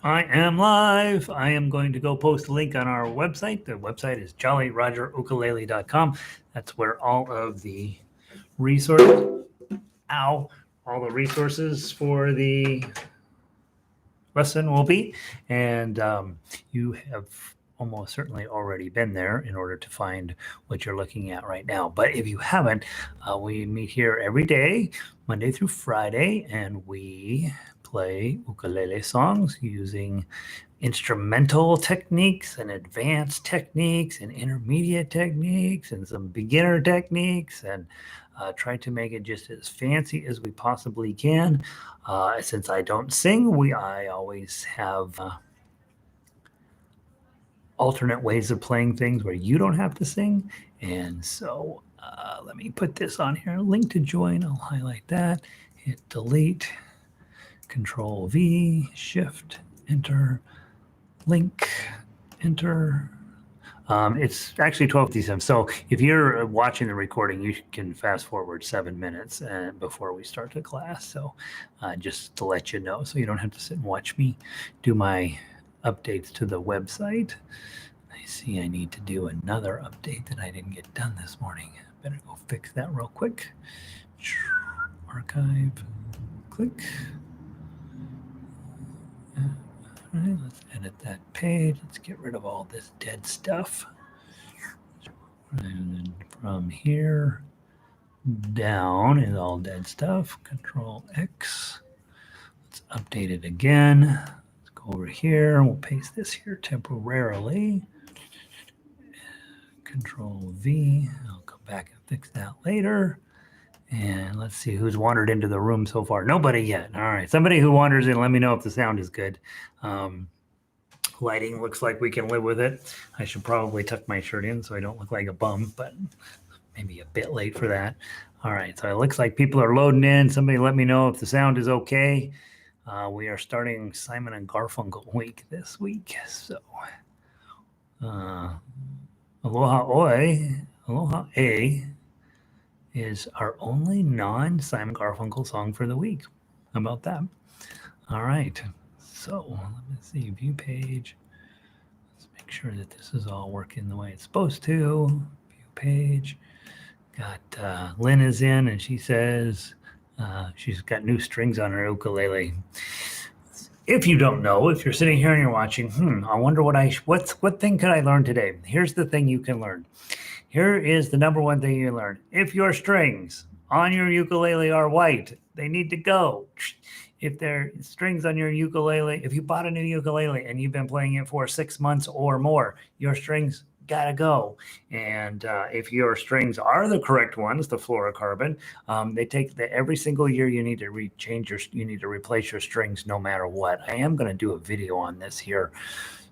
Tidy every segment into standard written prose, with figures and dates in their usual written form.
I am live. I am going to go post a link on our website. The website is jollyrogerukulele.com. That's where all of the resources, all the resources for the lesson will be. And you have almost certainly already been there in order to find what you're looking at right now. But if you haven't, we meet here every day, Monday through Friday, and we play ukulele songs using instrumental techniques and advanced techniques and intermediate techniques and some beginner techniques, and try to make it just as fancy as we possibly can. Since I don't sing, I always have alternate ways of playing things where you don't have to sing. And so let me put this on here. Link to join. I'll highlight that. Hit delete. Control V. Shift. Enter. Link. Enter. It's actually 12:57. So if you're watching the recording, you can fast forward 7 minutes before we start the class. So just to let you know, so you don't have to sit and watch me do my updates to the website. I see I need to do another update that I didn't get done this morning. Better go fix that real quick. Archive, click. All right, let's edit that page. Let's get rid of all this dead stuff. And then from here down is all dead stuff. Control X. Let's update it again. Let's go over here. We'll paste this here temporarily. Control V. I'll come back and fix that later. And let's see who's wandered into the room so far. Nobody yet. All right. Somebody who wanders in, let me know if the sound is good. Lighting looks like we can live with it. I should probably tuck my shirt in so I don't look like a bum, but maybe a bit late for that. All right. So it looks like people are loading in. Somebody let me know if the sound is okay. We are starting Simon and Garfunkel week this week. So Aloha Oi, Aloha A is our only non-Simon Garfunkel song for the week. How about that? All right. So let me see, view page. Let's make sure that this is all working the way it's supposed to. View page. Got Lynn is in, and she says she's got new strings on her ukulele. If you don't know, if you're sitting here and you're watching, I wonder what thing could I learn today? Here's the thing you can learn. Here is the number one thing you can learn. If your strings on your ukulele are white, they need to go. If there are strings on your ukulele, if you bought a new ukulele and you've been playing it for 6 months or more, your strings gotta go. And if your strings are the correct ones, the fluorocarbon, they take every single year you need to you need to replace your strings no matter what. I am going to do a video on this here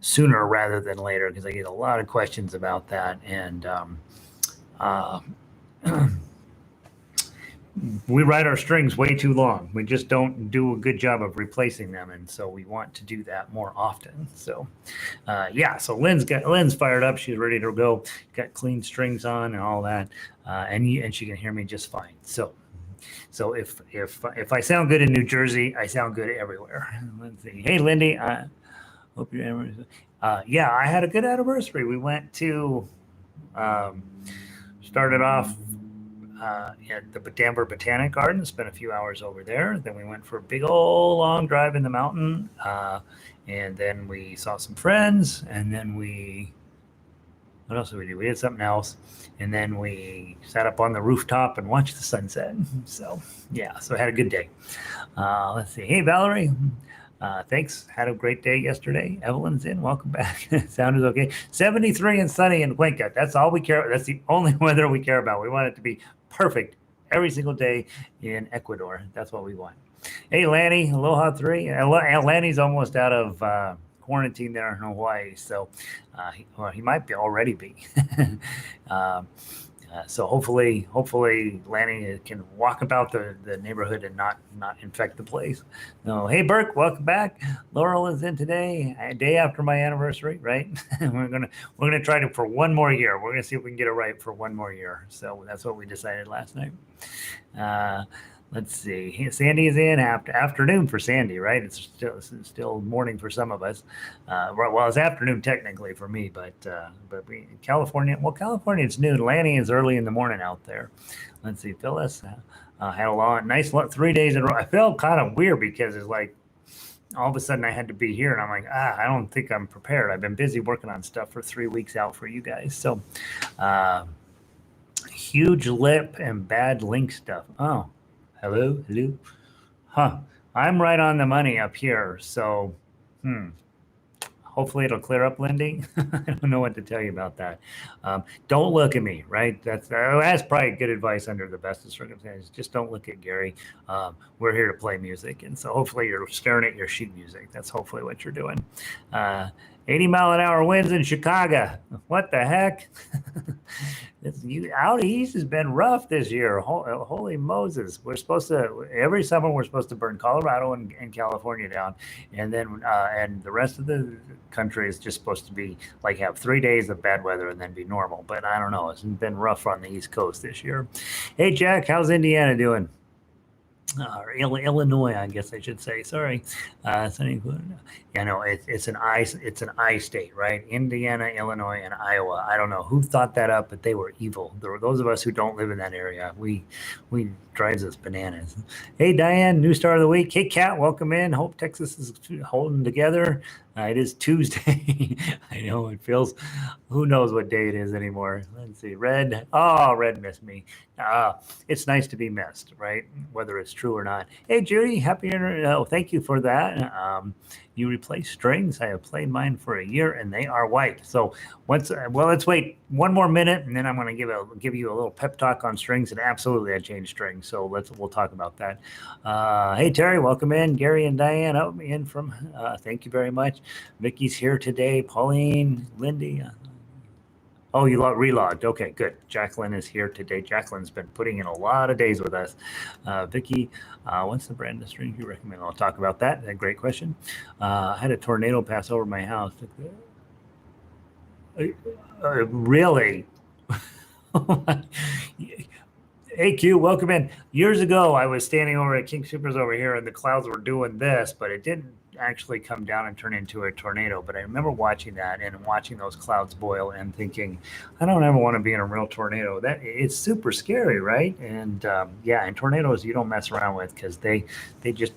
sooner rather than later because I get a lot of questions about that. And we write our strings way too long. We just don't do a good job of replacing them, and so we want to do that more often. So, yeah. So Lynn's fired up. She's ready to go. Got clean strings on and all that, and she can hear me just fine. So if I sound good in New Jersey, I sound good everywhere. Let's see. Hey, Lindy. Hope your anniversary. Yeah, I had a good anniversary. We went to started off at the Denver Botanic Garden, spent a few hours over there. Then we went for a big old long drive in the mountain. And then we saw some friends. And then what else did we do? We did something else. And then we sat up on the rooftop and watched the sunset. So, yeah, so I had a good day. Let's see. Hey, Valerie. Thanks. Had a great day yesterday. Evelyn's in. Welcome back. Sound is okay. 73 and sunny in Cuenca. That's all we care. That's the only weather we care about. We want it to be perfect every single day in Ecuador. That's what we want. Hey, Lanny. Aloha 3. Lanny's almost out of quarantine there in Hawaii. So he might already be. So hopefully Lanny can walk about the neighborhood and not infect the place. No, hey Burke, welcome back. Laurel is in today, a day after my anniversary, right? we're gonna try to for one more year. We're gonna see if we can get it right for one more year. So that's what we decided last night. Let's see. Sandy is in afternoon for Sandy, right? It's still morning for some of us. Well, it's afternoon technically for me, but California. Well, California it's noon. Lanny is early in the morning out there. Let's see. Phyllis had a nice 3 days in a row. I felt kind of weird because it's like all of a sudden I had to be here, and I'm like, I don't think I'm prepared. I've been busy working on stuff for 3 weeks out for you guys. So, uh, huge lip and bad link stuff. Oh, hello. Huh. I'm right on the money up here. So, hopefully it'll clear up, Lindy. I don't know what to tell you about that. Don't look at me, right? That's probably good advice under the best of circumstances. Just don't look at Gary. We're here to play music, and so hopefully you're staring at your sheet music. That's hopefully what you're doing. 80-mile-an-hour winds in Chicago. What the heck? Out east has been rough this year. Holy Moses! Every summer we're supposed to burn Colorado and California down, and then and the rest of the country is just supposed to be like have 3 days of bad weather and then be normal. But I don't know. It's been rough on the East Coast this year. Hey Jack, how's Indiana doing? Or Illinois, I guess I should say. Sorry, it's an I state, right? Indiana, Illinois, and Iowa. I don't know who thought that up, but they were evil. There were those of us who don't live in that area. We drives us bananas. Hey Diane, new star of the week. Hey Kat, welcome in. Hope Texas is holding together. It is Tuesday. I know it feels. Who knows what day it is anymore? Let's see. Red. Oh, Red missed me. It's nice to be missed, right? Whether it's true or not. Hey Judy, happy. Oh, thank you for that. You replace strings. I have played mine for a year, and they are white. So let's wait one more minute, and then I'm going to give you a little pep talk on strings. And absolutely, I changed strings. So we'll talk about that. Hey Terry, welcome in. Gary and Diane, in from. Thank you very much. Vicky's here today. Pauline, Lindy. Oh, you relogged. Okay, good. Jacqueline is here today. Jacqueline's been putting in a lot of days with us. Vicky, what's the brand of strings you recommend? I'll talk about that. A great question. I had a tornado pass over my house. Really? Hey Q, welcome in. Years ago, I was standing over at King Supers over here, and the clouds were doing this, but it didn't actually come down and turn into a tornado. But I remember watching that and watching those clouds boil and thinking, I don't ever want to be in a real tornado. That it's super scary, right? And and tornadoes you don't mess around with because they just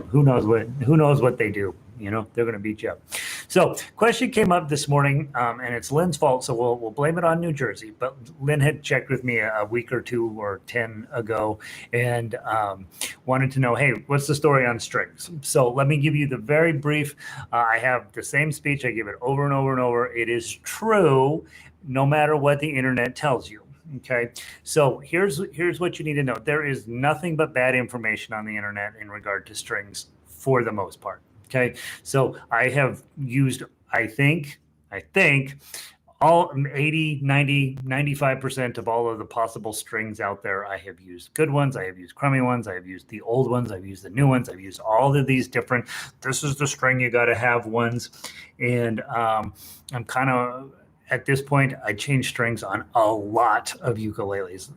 who knows what they do. They're going to beat you up. So, question came up this morning, and it's Lynn's fault, so we'll blame it on New Jersey. But Lynn had checked with me a week or 2 or 10 ago, and wanted to know, hey, what's the story on strings? So let me give you the very brief. I have the same speech. I give it over and over and over. It is true, no matter what the internet tells you. Okay, so here's what you need to know. There is nothing but bad information on the internet in regard to strings for the most part. Okay, so I have used, I think all 80, 90, 95% of all of the possible strings out there. I have used good ones. I have used crummy ones. I have used the old ones. I've used the new ones. I've used all of these different, this is the string you got to have ones. And I'm kind of, at this point, I changed strings on a lot of ukuleles,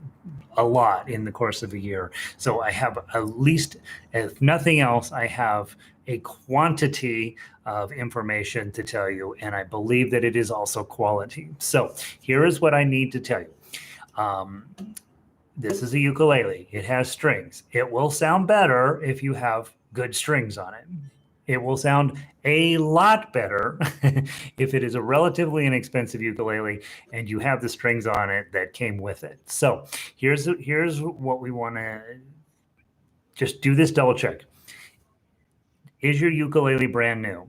a lot in the course of a year. So I have at least, if nothing else, I have a quantity of information to tell you, and I believe that it is also quality. So here is what I need to tell you. This is a ukulele. It has strings. It will sound better if you have good strings on it. It will sound a lot better if it is a relatively inexpensive ukulele and you have the strings on it that came with it. So here's what we want to just do this double check. Is your ukulele brand new?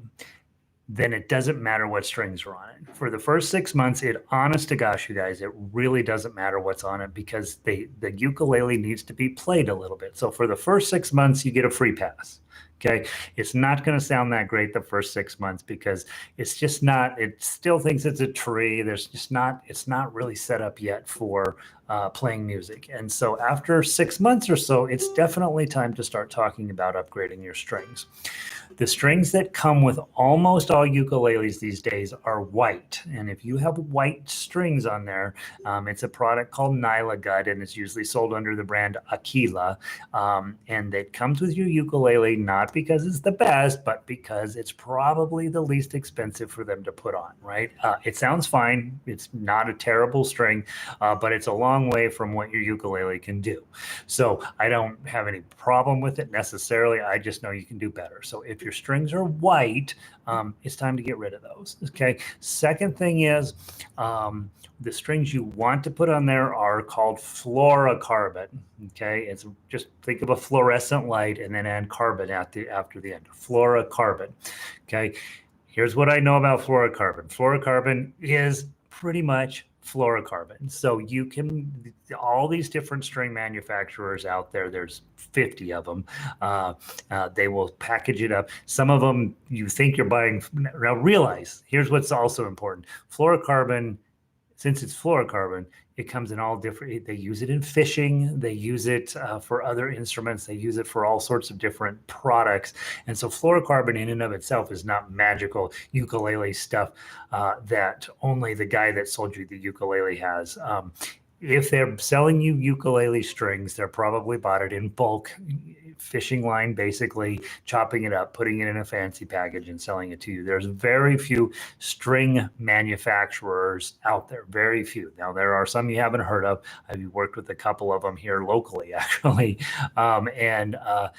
Then it doesn't matter what strings are on it. For the first 6 months, honest to gosh, you guys, it really doesn't matter what's on it because the ukulele needs to be played a little bit. So for the first 6 months, you get a free pass. Okay, it's not going to sound that great the first 6 months because it's just not. It still thinks it's a tree. It's not really set up yet for playing music. And so after 6 months or so, it's definitely time to start talking about upgrading your strings. The strings that come with almost all ukuleles these days are white. And if you have white strings on there, it's a product called Nyla Gut, and it's usually sold under the brand Aquila. And it comes with your ukulele not because it's the best, but because it's probably the least expensive for them to put on, right? It sounds fine. It's not a terrible string, but it's a long way from what your ukulele can do. So I don't have any problem with it necessarily. I just know you can do better. So if your strings are white, it's time to get rid of those. Okay. Second thing is the strings you want to put on there are called fluorocarbon. Okay. It's just think of a fluorescent light and then add carbon after the end. Fluorocarbon. Okay. Here's what I know about fluorocarbon. Fluorocarbon is pretty much fluorocarbon. So you can, all these different string manufacturers out there, there's 50 of them. They will package it up. Some of them you think you're buying. Now realize, here's what's also important. Fluorocarbon, since it's fluorocarbon, it comes in all different, they use it in fishing, they use it for other instruments, they use it for all sorts of different products. And so fluorocarbon in and of itself is not magical ukulele stuff that only the guy that sold you the ukulele has. If they're selling you ukulele strings, they're probably bought it in bulk, fishing line, basically chopping it up, putting it in a fancy package and selling it to you. There's very few string manufacturers out there, very few. Now, there are some you haven't heard of. I've worked with a couple of them here locally, actually. At the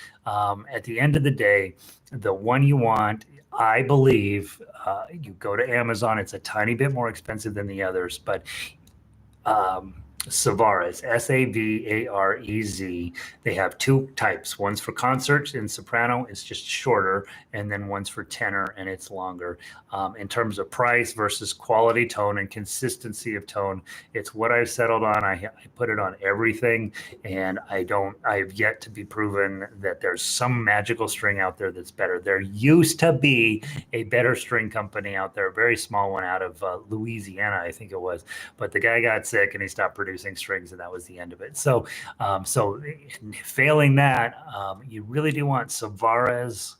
end of the day, the one you want, I believe, you go to Amazon, it's a tiny bit more expensive than the others, but Savarez, S-A-V-A-R-E-Z. They have two types. One's for concerts in soprano, it's just shorter, and then one's for tenor, and it's longer. In terms of price versus quality tone and consistency of tone, it's what I've settled on. I put it on everything, and I've yet to be proven that there's some magical string out there that's better. There used to be a better string company out there, a very small one out of Louisiana, I think it was, but the guy got sick and he stopped producing strings, and that was the end of it. So, failing that, you really do want Savarez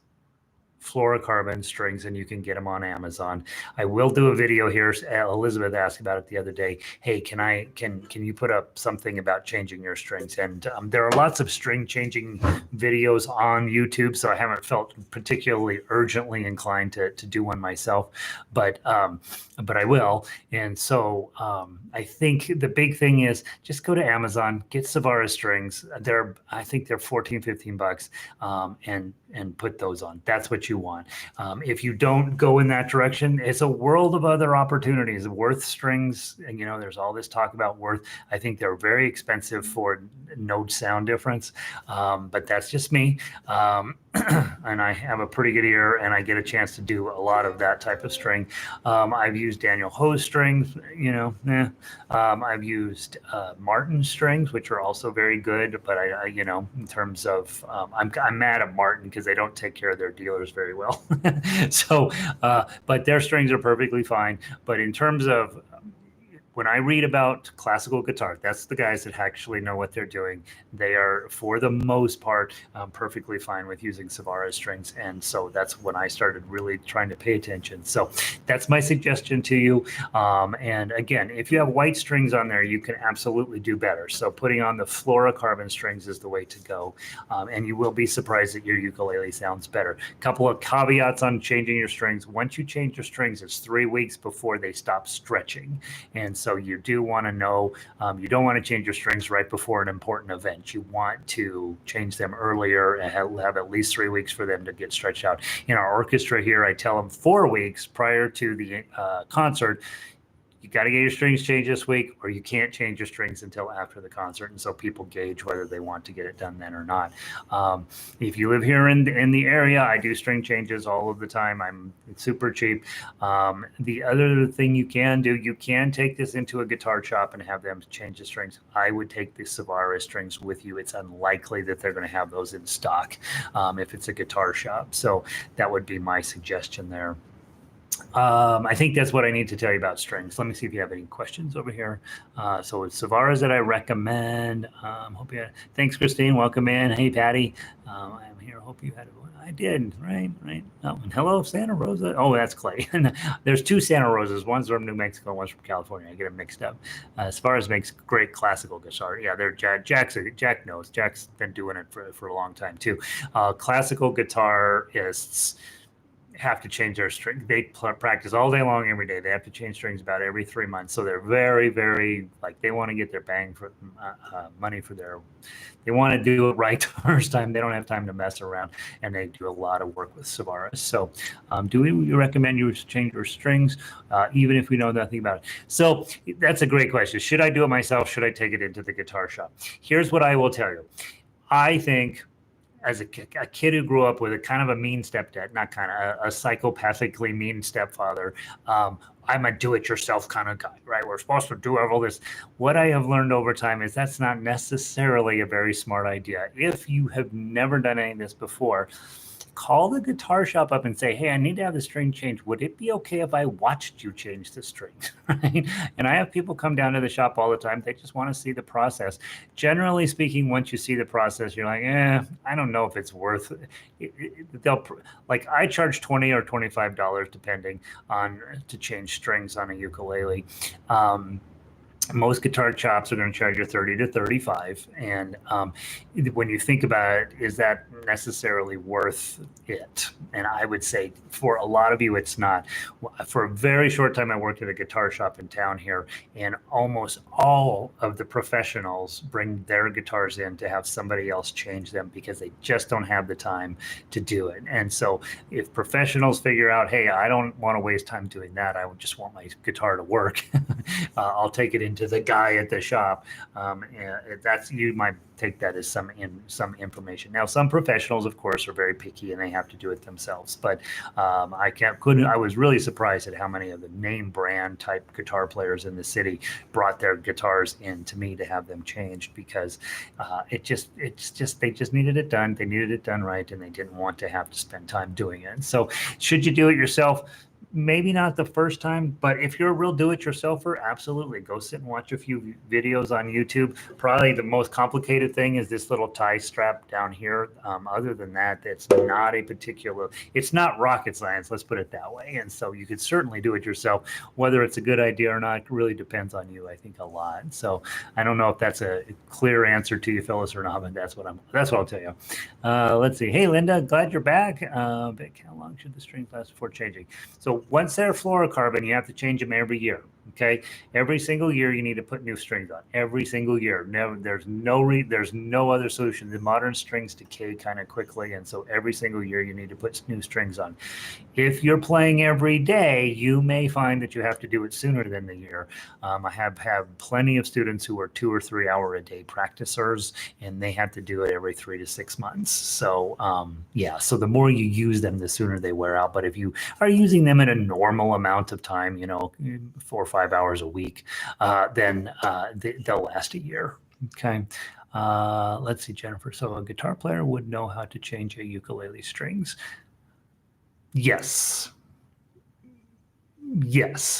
fluorocarbon strings, and you can get them on Amazon. I will do a video here. Elizabeth asked about it the other day. Hey, can you put up something about changing your strings? And there are lots of string changing videos on YouTube, so I haven't felt particularly urgently inclined to do one myself, but I will. And so I think the big thing is just go to Amazon, get Savarez strings. I think they're 14, 15 bucks, and put those on. That's what you want. If you don't go in that direction, it's a world of other opportunities. Worth strings, and there's all this talk about Worth. I think they're very expensive for note sound difference, but that's just me. And I have a pretty good ear, and I get a chance to do a lot of that type of string. I've used Daniel Ho's strings, I've used Martin strings, which are also very good, but I in terms of, I'm mad at Martin because they don't take care of their dealers very well. So, but their strings are perfectly fine. But in terms of, when I read about classical guitar, that's the guys that actually know what they're doing. They are, for the most part, perfectly fine with using Savarez strings. And so that's when I started really trying to pay attention. So that's my suggestion to you. And again, if you have white strings on there, you can absolutely do better. So putting on the fluorocarbon strings is the way to go. And you will be surprised that your ukulele sounds better. A couple of caveats on changing your strings. Once you change your strings, it's 3 weeks before they stop stretching. And so you do want to know, you don't want to change your strings right before an important event. You want to change them earlier and have at least 3 weeks for them to get stretched out. In our orchestra here, I tell them 4 weeks prior to the concert, you got to get your strings changed this week, or you can't change your strings until after the concert. And so people gauge whether they want to get it done then or not. If you live here in the area, I do string changes all of the time. It's super cheap. The other thing you can do, you can take this into a guitar shop and have them change the strings. I would take the Savarez strings with you. It's unlikely that they're going to have those in stock if it's a guitar shop. So that would be my suggestion there. I think that's what I need to tell you about strings. Let me see if you have any questions over here. So it's Savaras that I recommend. Hope you. Thanks, Christine. Welcome in. Hey, Patty. I'm here. Hope you had one. I did. Right. Oh, and hello, Santa Rosa. Oh, that's Clay. There's two Santa Rosas. One's from New Mexico. One's from California. I get them mixed up. Savaras makes great classical guitar. Yeah, they're Jack knows. Jack's been doing it for a long time too. Classical guitarists have to change their string. They practice all day long, every day. They have to change strings about every 3 months. So they're very, very like they want to get their bang for money for their. They want to do it right the first time. They don't have time to mess around, and they do a lot of work with Savaras. So, do we recommend you change your strings, even if we know nothing about it? So that's a great question. Should I do it myself? Should I take it into the guitar shop? Here's what I will tell you. I think as a kid who grew up with a kind of a mean stepdad, not kind of a psychopathically mean stepfather, I'm a do-it-yourself kind of guy, right? We're supposed to do all this. What I have learned over time is that's not necessarily a very smart idea. If you have never done any of this before, call the guitar shop up and say, hey, I need to have the string changed. Would it be okay if I watched you change the string? Right? And I have people come down to the shop all the time. They just want to see the process. Generally speaking, once you see the process, you're like, I don't know if it's worth it. They'll like I charge $20 or $25 depending on to change strings on a ukulele. Most guitar shops are going to charge you 30 to 35. And when you think about it, is that necessarily worth it? And I would say for a lot of you, it's not. For a very short time, I worked at a guitar shop in town here, and almost all of the professionals bring their guitars in to have somebody else change them because they just don't have the time to do it. And so if professionals figure out, hey, I don't want to waste time doing that, I just want my guitar to work, I'll take it into the guy at the shop. That's you might take that as some information. Now, some professionals, of course, are very picky and they have to do it themselves. But I was really surprised at how many of the name brand type guitar players in the city brought their guitars in to me to have them changed because they just needed it done. They needed it done right, and they didn't want to have to spend time doing it. So, should you do it yourself? Maybe not the first time, but if you're a real do-it-yourselfer, absolutely. Go sit and watch a few videos on YouTube. Probably the most complicated thing is this little tie strap down here. Other than that, it's not rocket science, let's put it that way. And so you could certainly do it yourself. Whether it's a good idea or not really depends on you, I think, a lot. So I don't know if that's a clear answer to you, Phyllis, or not, but that's what I'll tell you. Let's see. Hey, Linda, glad you're back. How long should the strings last before changing? So once they're fluorocarbon, you have to change them every year. Okay, every single year you need to put new strings on. Every single year. There's no other solution. The modern strings decay kind of quickly, and so every single year you need to put new strings on. If you're playing every day, you may find that you have to do it sooner than the year. I have plenty of students who are 2 or 3 hour a day practicers, and they have to do it every 3 to 6 months. So so the more you use them, the sooner they wear out. But if you are using them in a normal amount of time, 4 or 5 hours a week, then they'll last a year. Okay. Let's see, Jennifer. So a guitar player would know how to change a ukulele strings. Yes. Guitar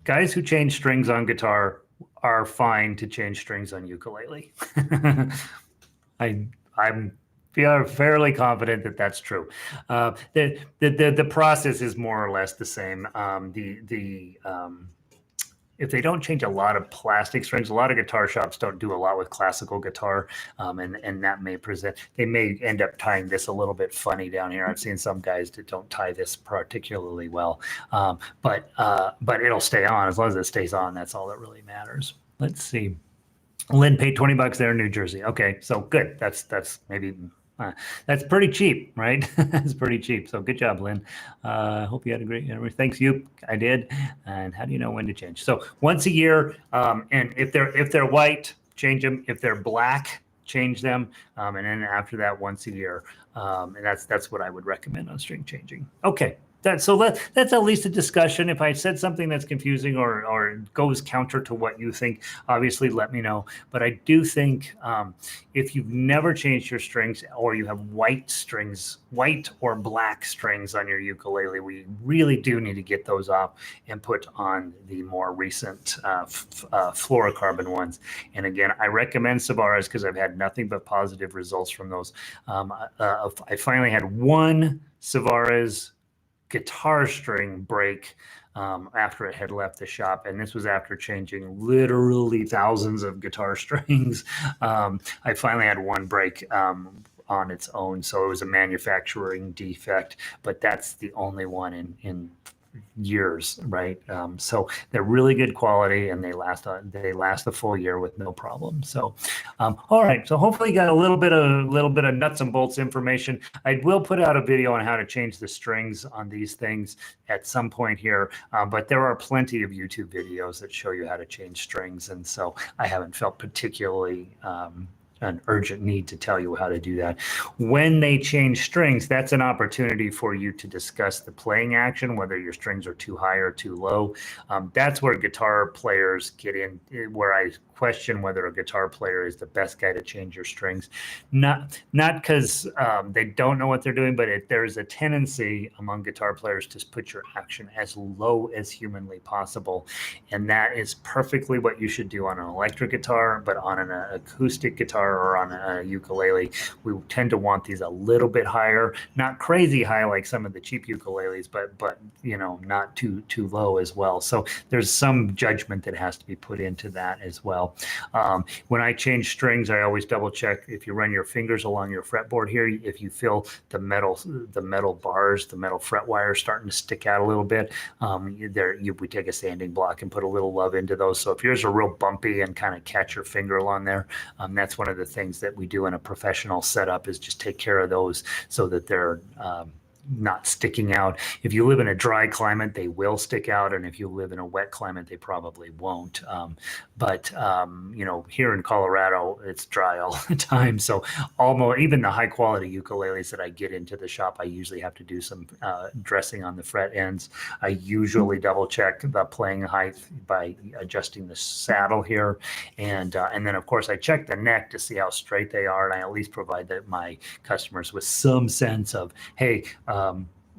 guys who change strings on guitar are fine to change strings on ukulele. I'm fairly confident that that's true. The process is more or less the same. If they don't change a lot of plastic strings, a lot of guitar shops don't do a lot with classical guitar, and that they may end up tying this a little bit funny down here. I've seen some guys that don't tie this particularly well, but it'll stay on. As long as it stays on, that's all that really matters. Let's see. Lynn paid $20 there in New Jersey. Okay, so good. That's maybe that's pretty cheap, right? That's pretty cheap. So good job, Lynn. Hope you had a great year. Thanks, you. I did. And how do you know when to change? So once a year, and if they're white, change them. If they're black, change them. And then after that, once a year. And that's what I would recommend on string changing. Okay. That's at least a discussion. If I said something that's confusing or goes counter to what you think, obviously let me know. But I do think if you've never changed your strings or you have white strings, white or black strings on your ukulele, we really do need to get those off and put on the more recent fluorocarbon ones. And again, I recommend Savaras because I've had nothing but positive results from those. I finally had one Savaras guitar string break after it had left the shop, and this was after changing literally thousands of guitar strings. I finally had one break on its own, so it was a manufacturing defect, but that's the only one in years, right? So they're really good quality, and they last a full year with no problem. So, all right. So hopefully you got a little bit of nuts and bolts information. I will put out a video on how to change the strings on these things at some point here, but there are plenty of YouTube videos that show you how to change strings, and so I haven't felt particularly an urgent need to tell you how to do that. When they change strings, that's an opportunity for you to discuss the playing action, whether your strings are too high or too low. That's where guitar players get in, where I question whether a guitar player is the best guy to change your strings. Not because they don't know what they're doing, but there's a tendency among guitar players to put your action as low as humanly possible. And that is perfectly what you should do on an electric guitar, but on an acoustic guitar or on a ukulele, we tend to want these a little bit higher, not crazy high like some of the cheap ukuleles, but you know, not too low as well. So there's some judgment that has to be put into that as well. When I change strings, I always double check if you run your fingers along your fretboard here, if you feel the metal bars, the metal fret wires starting to stick out a little bit, we take a sanding block and put a little love into those. So if yours are real bumpy and kind of catch your finger along there, that's one of the things that we do in a professional setup is just take care of those so that they're not sticking out. If you live in a dry climate, they will stick out, and if you live in a wet climate, they probably won't. But you know, here in Colorado, it's dry all the time, so almost even the high quality ukuleles that I get into the shop, I usually have to do some dressing on the fret ends. I usually double check the playing height by adjusting the saddle here, and then of course I check the neck to see how straight they are, and I at least provide my customers with some sense of, hey,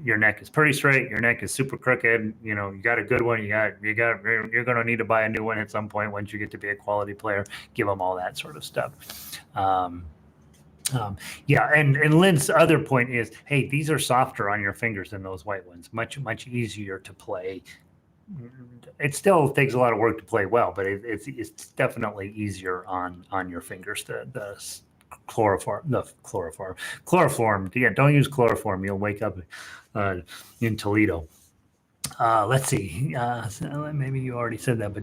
your neck is pretty straight, your neck is super crooked, you know, you got a good one, you're going to need to buy a new one at some point once you get to be a quality player. Give them all that sort of stuff. Yeah, and Lynn's other point is, hey, these are softer on your fingers than those white ones, much easier to play. It still takes a lot of work to play well, but it's definitely easier on your fingers. The chloroform. Yeah, don't use chloroform. You'll wake up in Toledo. Let's see. So maybe you already said that,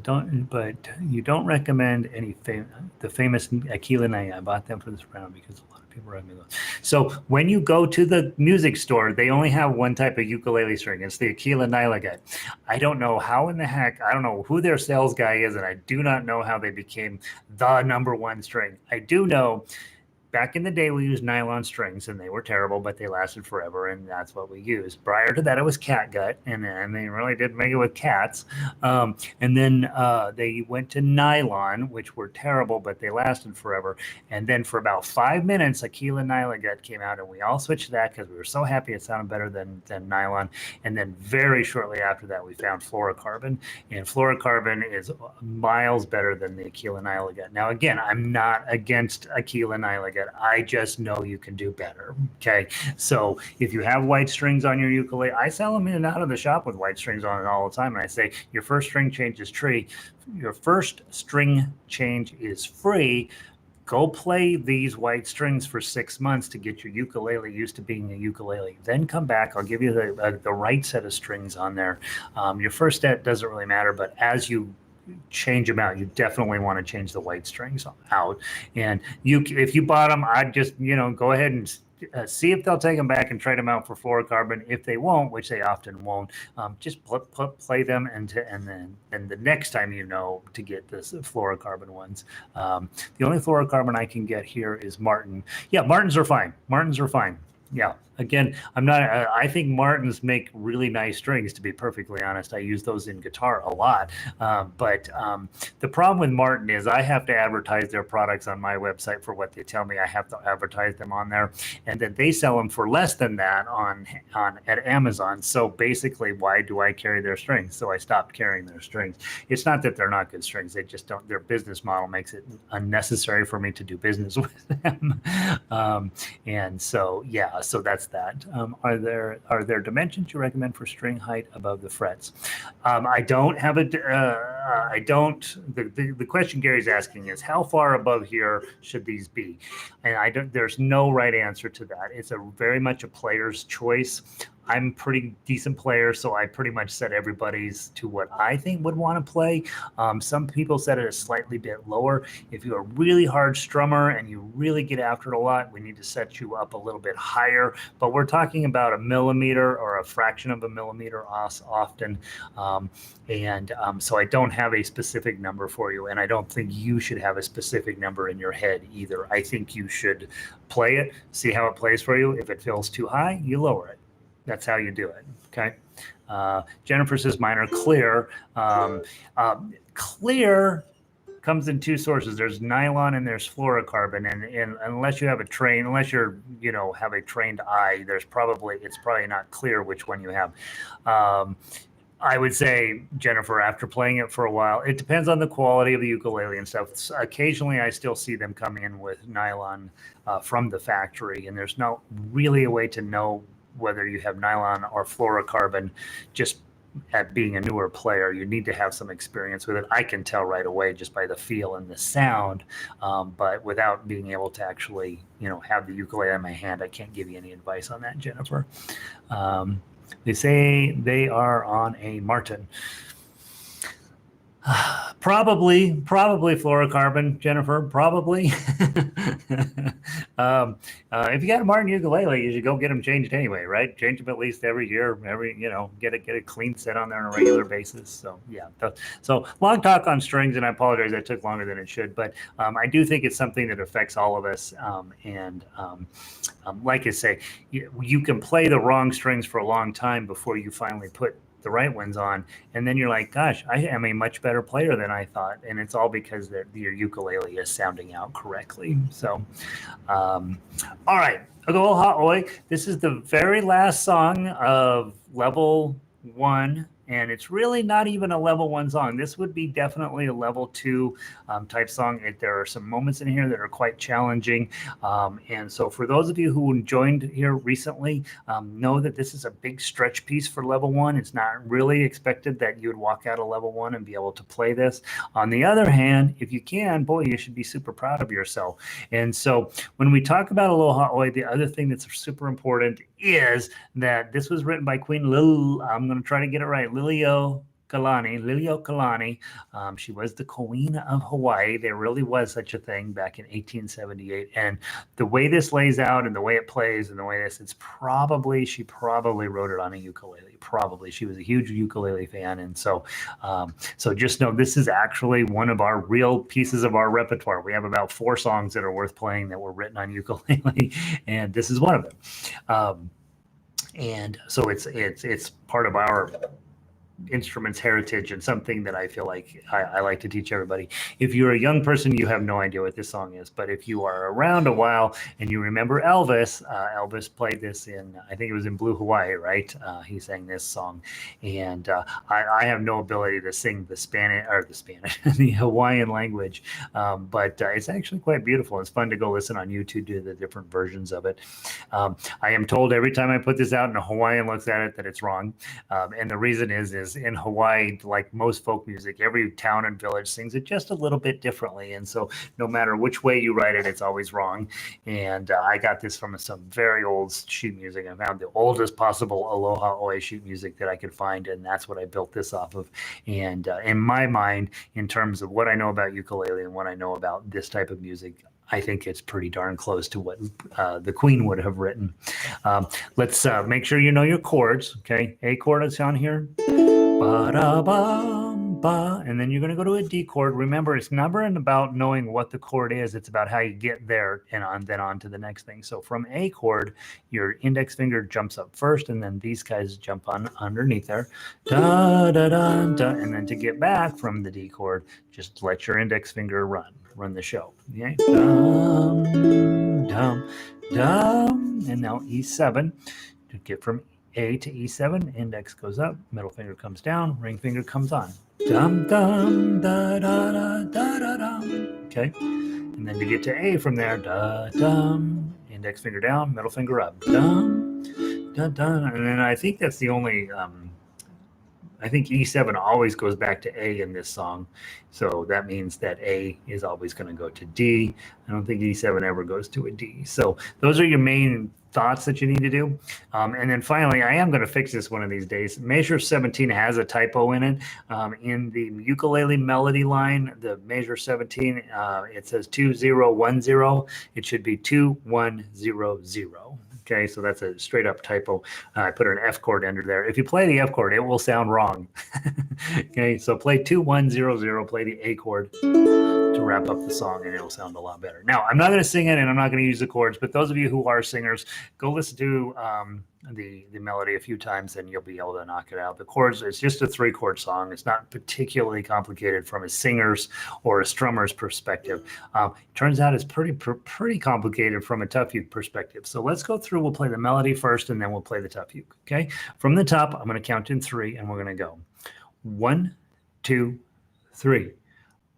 but you don't recommend any the famous Ukulele. I bought them for this round because a lot of people recommend those. So when you go to the music store, they only have one type of ukulele string. It's the Ukulele. I don't know how in the heck. I don't know who their sales guy is, and I do not know how they became the number one string. I do know. Back in the day, we used nylon strings, and they were terrible, but they lasted forever, and that's what we used. Prior to that, it was catgut, and they really did make it with cats. And then they went to nylon, which were terrible, but they lasted forever. And then for about 5 minutes, Aquila Nylagut came out, and we all switched to that because we were so happy it sounded better than nylon. And then very shortly after that, we found fluorocarbon, and fluorocarbon is miles better than the Aquila Nylagut. Now, again, I'm not against Aquila Nylagut. I just know you can do better. Okay. So if you have white strings on your ukulele, I sell them in and out of the shop with white strings on it all the time. And I say, your first string change is free. Your first string change is free. Go play these white strings for 6 months to get your ukulele used to being a ukulele. Then come back. I'll give you the right set of strings on there. Your first step doesn't really matter, but as you change them out, you definitely want to change the white strings out. And if you bought them, I'd just go ahead and see if they'll take them back and trade them out for fluorocarbon. If they won't, which they often won't, just play them and then the next time to get this fluorocarbon ones. The only fluorocarbon I can get here is Martin. Yeah, Martins are fine. Yeah. Again, I'm not. I think Martins make really nice strings. To be perfectly honest, I use those in guitar a lot. But the problem with Martin is I have to advertise their products on my website for what they tell me. I have to advertise them on there, and then they sell them for less than that on at Amazon. So basically, why do I carry their strings? So I stopped carrying their strings. It's not that they're not good strings. They just don't. Their business model makes it unnecessary for me to do business with them. And so yeah, so that's that. Are there dimensions you recommend for string height above the frets? I don't have a. I don't. The question Gary's asking is how far above here should these be, and I don't. There's no right answer to that. It's a very much a player's choice. I'm a pretty decent player, so I pretty much set everybody's to what I think would want to play. Some people set it a slightly bit lower. If you're a really hard strummer and you really get after it a lot, we need to set you up a little bit higher. But we're talking about a millimeter or a fraction of a millimeter often. So I don't have a specific number for you, and I don't think you should have a specific number in your head either. I think you should play it, see how it plays for you. If it feels too high, you lower it. That's how you do it, okay? Jennifer says mine are clear. Clear comes in two sources. There's nylon and there's fluorocarbon, and unless you have unless you're, have a trained eye, it's probably not clear which one you have. I would say, Jennifer, after playing it for a while, it depends on the quality of the ukulele and stuff. Occasionally, I still see them come in with nylon from the factory, and there's no really a way to know whether you have nylon or fluorocarbon just at being a newer player. You need to have some experience with it. I can tell right away just by the feel and the sound, but without being able to actually, have the ukulele in my hand, I can't give you any advice on that, Jennifer. They say they are on a Martin. Probably fluorocarbon, Jennifer. Probably. If you got a Martin ukulele, you should go get them changed anyway, right? Change them at least every year. Get a clean set on there on a regular basis. So yeah. So long talk on strings, and I apologize that took longer than it should, but I do think it's something that affects all of us. Like I say, you can play the wrong strings for a long time before you finally put the right ones on, and then you're like, gosh, I am a much better player than I thought, and it's all because your ukulele is sounding out correctly. So all right, Aloha Oi. This is the very last song of level 1, and it's really not even a level 1 song. This would be definitely a level 2 type song. There are some moments in here that are quite challenging. And so for those of you who joined here recently, know that this is a big stretch piece for level 1. It's not really expected that you would walk out of level 1 and be able to play this. On the other hand, if you can, boy, you should be super proud of yourself. And so when we talk about Aloha Oi, the other thing that's super important is that this was written by Queen I'm going to try to get it right, Liliuokalani. She was the Queen of Hawaii. There really was such a thing back in 1878. And the way this lays out and the way it plays and the way she probably wrote it on a ukulele. Probably. She was a huge ukulele fan. And so just know this is actually one of our real pieces of our repertoire. We have about 4 songs that are worth playing that were written on ukulele, and this is one of them. And so it's part of our instruments heritage and something that I feel like I like to teach everybody. If you're a young person, you have no idea what this song is, but if you are around a while and you remember Elvis, Elvis played this I think it was in Blue Hawaii, right? He sang this song, and I have no ability to sing the Hawaiian language, but it's actually quite beautiful. It's fun to go listen on YouTube to the different versions of it. I am told every time I put this out and a Hawaiian looks at it that it's wrong, and the reason is in Hawaii, like most folk music, every town and village sings it just a little bit differently. And so no matter which way you write it, it's always wrong. And I got this from some very old sheet music. I found the oldest possible Aloha Oi sheet music that I could find, and that's what I built this off of. And in my mind, in terms of what I know about ukulele and what I know about this type of music, I think it's pretty darn close to what the Queen would have written. Let's make sure you know your chords. Okay, A chord is on here. Ba-da-bum, ba, and then you're going to go to a D chord. Remember, it's never about knowing what the chord is. It's about how you get there and then on to the next thing. So from A chord, your index finger jumps up first, and then these guys jump on underneath there. Da, da, da, da. And then to get back from the D chord, just let your index finger run the show. Okay? Dum, dum, dum. And now E7. To get from A to E7, index goes up, middle finger comes down, ring finger comes on. Dum, dum, da, da, da, da, da, dum. Okay? And then to get to A from there, da, dum, index finger down, middle finger up. Dum, da, da. And then I think that's the only... I think E7 always goes back to A in this song. So that means that A is always going to go to D. I don't think E7 ever goes to a D. So those are your main thoughts that you need to do. And then finally, I am going to fix this one of these days. Measure 17 has a typo in it. In the ukulele melody line, the measure 17, it says 2010. It should be 2100. Okay, so that's a straight up typo. I put an F chord under there. If you play the F chord, it will sound wrong. Okay, so play 2100, play the A chord to wrap up the song, and it'll sound a lot better. Now, I'm not going to sing it, and I'm not going to use the chords, but those of you who are singers, go listen to the melody a few times, and you'll be able to knock it out. The chords, it's just a 3-chord song. It's not particularly complicated from a singer's or a strummer's perspective. Turns out it's pretty complicated from a tough uke perspective. So let's go through. We'll play the melody first, and then we'll play the tough uke. Okay, from the top, I'm going to count in 3, and we're going to go 1, 2, 3.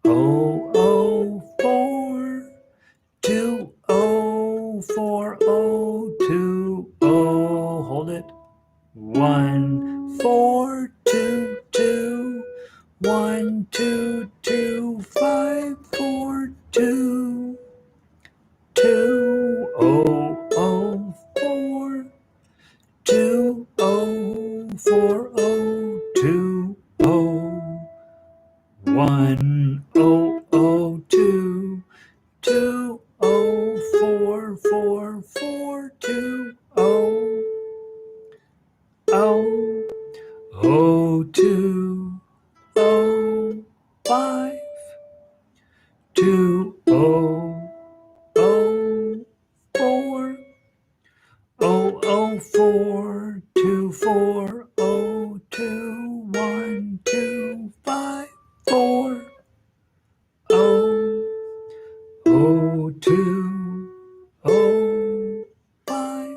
004 204 hold it. 1 4 2 2 1 2 2 5 4 2 2 0 4 2 0 4 2 1 0 2 2 0 4 4 2 0 2 5 2 0 4 4 2 4 2 1 2 5 4 2 5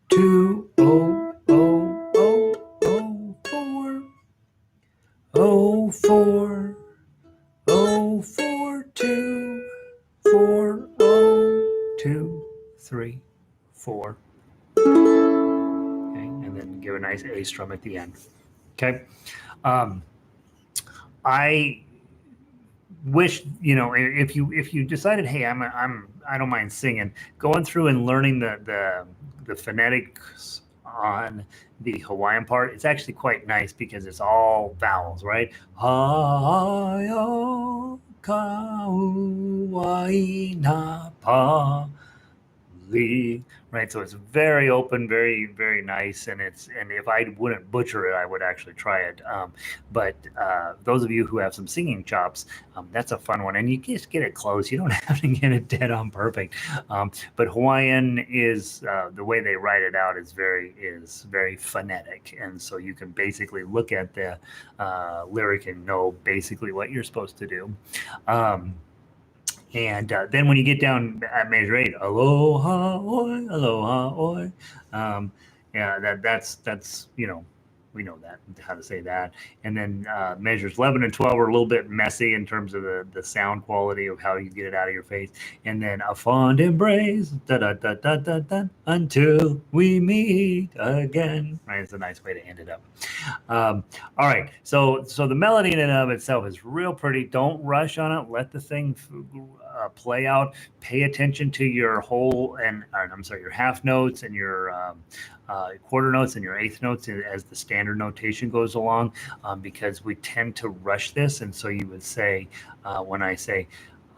2 4 4 2 4 2 3 4. Okay, and then give a nice A strum at the end. Okay, I wish, if you decided, hey, I don't mind singing, going through and learning the phonetics on the Hawaiian part, it's actually quite nice because it's all vowels, right? Ha-yo, ka-u-ai-na, pa, li, right? So it's very open, very, very nice. And if I wouldn't butcher it, I would actually try it. But those of you who have some singing chops, that's a fun one. And you just get it close. You don't have to get it dead on perfect. But Hawaiian is, the way they write it out is very phonetic. And so you can basically look at the lyric and know basically what you're supposed to do. And then when you get down at measure 8, aloha, oi, aloha, oi. Yeah, that's we know that, how to say that. And then measures 11 and 12 are a little bit messy in terms of the sound quality of how you get it out of your face. And then a fond embrace, da da da da da da, until we meet again. Right, it's a nice way to end it up. All right, so the melody in and of itself is real pretty. Don't rush on it. Let the thing play out. Pay attention to your your half notes and your quarter notes and your eighth notes as the standard notation goes along, because we tend to rush this. And so you would say, when I say,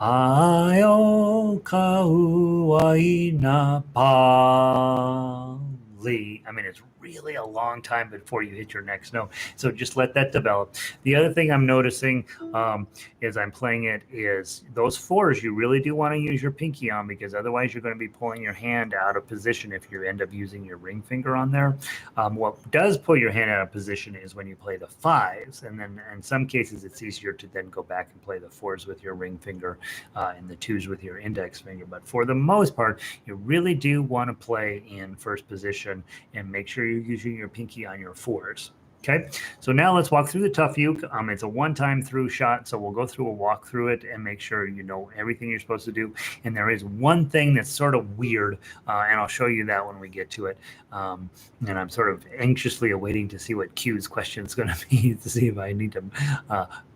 Aio kauaina pali, I mean, it's really a long time before you hit your next note. So just let that develop. The other thing I'm noticing as I'm playing it is those fours you really do want to use your pinky on, because otherwise you're going to be pulling your hand out of position if you end up using your ring finger on there. What does pull your hand out of position is when you play the fives, and then in some cases it's easier to then go back and play the fours with your ring finger and the twos with your index finger. But for the most part, you really do want to play in first position and make sure you're using your pinky on your fours. Okay, so now let's walk through the tough uke. It's a one-time through shot, so we'll go through a walk through it and make sure you know everything you're supposed to do. And there is one thing that's sort of weird, and I'll show you that when we get to it. And I'm sort of anxiously awaiting to see what Q's question is going to be to see if I need to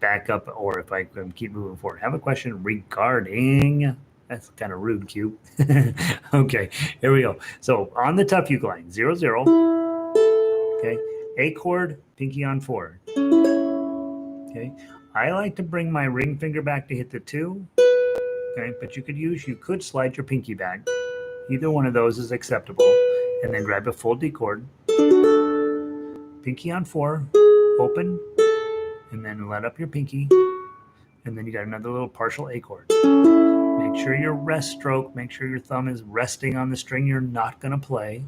back up or if I can keep moving forward. I have a question regarding... That's kind of rude, Q. Okay, here we go. So on the tough uke line, 0, 0. Okay. A chord, pinky on 4. Okay, I like to bring my ring finger back to hit the 2. Okay, but you could slide your pinky back. Either one of those is acceptable. And then grab a full D chord. Pinky on 4, open, and then let up your pinky. And then you got another little partial A chord. Make sure your rest stroke, make sure your thumb is resting on the string you're not going to play.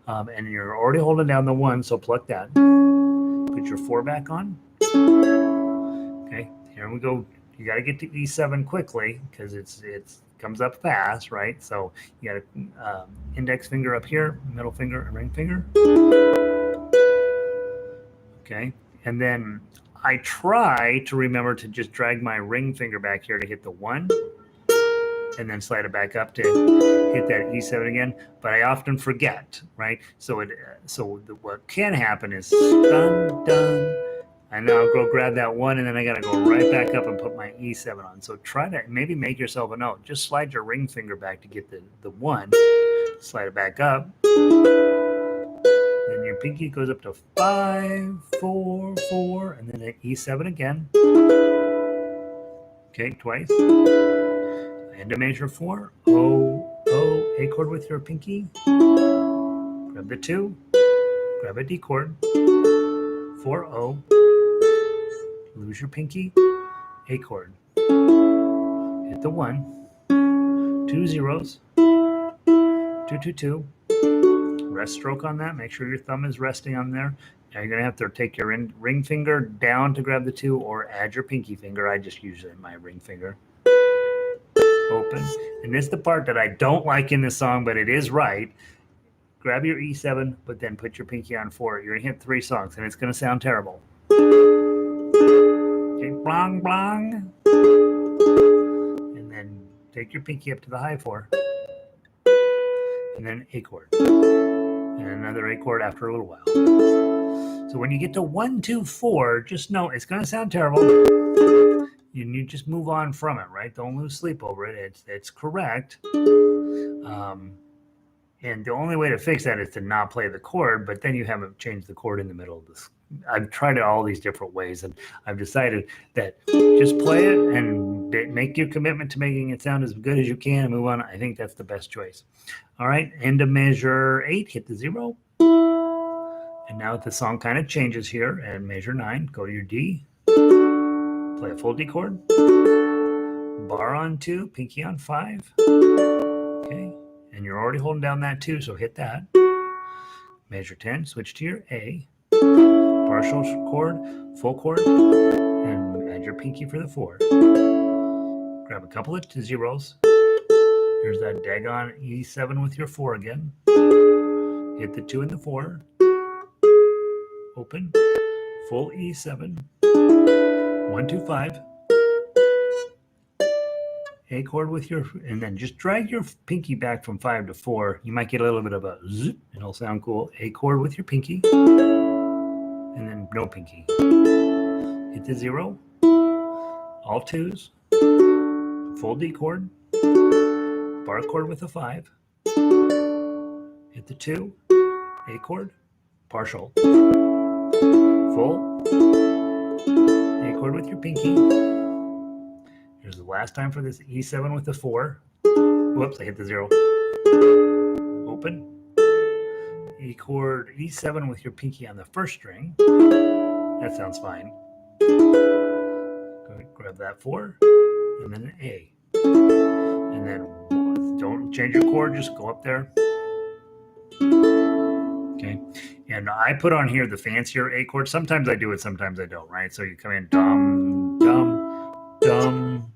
And you're already holding down the 1, so pluck that. Put your 4 back on. Okay, here we go. You got to get to E7 quickly because it comes up fast, right? So you got to index finger up here, middle finger, and ring finger. Okay, and then I try to remember to just drag my ring finger back here to hit the 1. And then slide it back up to hit that E7 again, but I often forget, right? So what can happen is dun dun, and now I'll go grab that 1, and then I got to go right back up and put my E7 on. So try to maybe make yourself a note. Just slide your ring finger back to get the 1, slide it back up, then your pinky goes up to 5, 4, 4, and then an E7 again. Okay, twice. And to measure 4, O, O, A chord with your pinky. Grab the 2, grab a D chord, 4, O, lose your pinky, A chord. Hit the 1, 2 zeros, 2, 2, 2. Rest stroke on that. Make sure your thumb is resting on there. Now you're going to have to take your ring finger down to grab the 2 or add your pinky finger. I just use my ring finger. Open. And this is the part that I don't like in this song, but it is right. Grab your E7, but then put your pinky on 4. You're going to hit 3 songs, and it's going to sound terrible. Okay, blang, blang. And then take your pinky up to the high 4. And then A chord. And another A chord after a little while. So when you get to 1, 2, 4, just know it's going to sound terrible. You just move on from it, right? Don't lose sleep over it. It's correct. And the only way to fix that is to not play the chord, but then you haven't changed the chord in the middle of this. I've tried it all these different ways, and I've decided that just play it and make your commitment to making it sound as good as you can and move on. I think that's the best choice. All right, end of measure 8, hit the 0. And now the song kind of changes here, and measure 9, go to your D. Play a full D chord, bar on 2, pinky on 5, okay, and you're already holding down that 2, so hit that. Measure 10, switch to your A, partial chord, full chord, and add your pinky for the 4. Grab a couple of zeros. Here's that daggone E7 with your 4 again. Hit the 2 and the 4. Open, full E7. 1, 2, 5. A chord with your, and then just drag your pinky back from 5 to 4. You might get a little bit of a zip. It'll sound cool. A chord with your pinky, and then no pinky. Hit the 0. All 2s. Full D chord. Bar chord with a 5. Hit the 2. A chord. Partial. Full. A chord with your pinky. Here's the last time for this E7 with the 4. Whoops, I hit the 0. Open. E chord, E7 with your pinky on the first string. That sounds fine. Go ahead, grab that 4, and then an A. And then don't change your chord, just go up there. Okay. And I put on here the fancier A chord. Sometimes I do it, sometimes I don't, right? So you come in dum, dum, dum.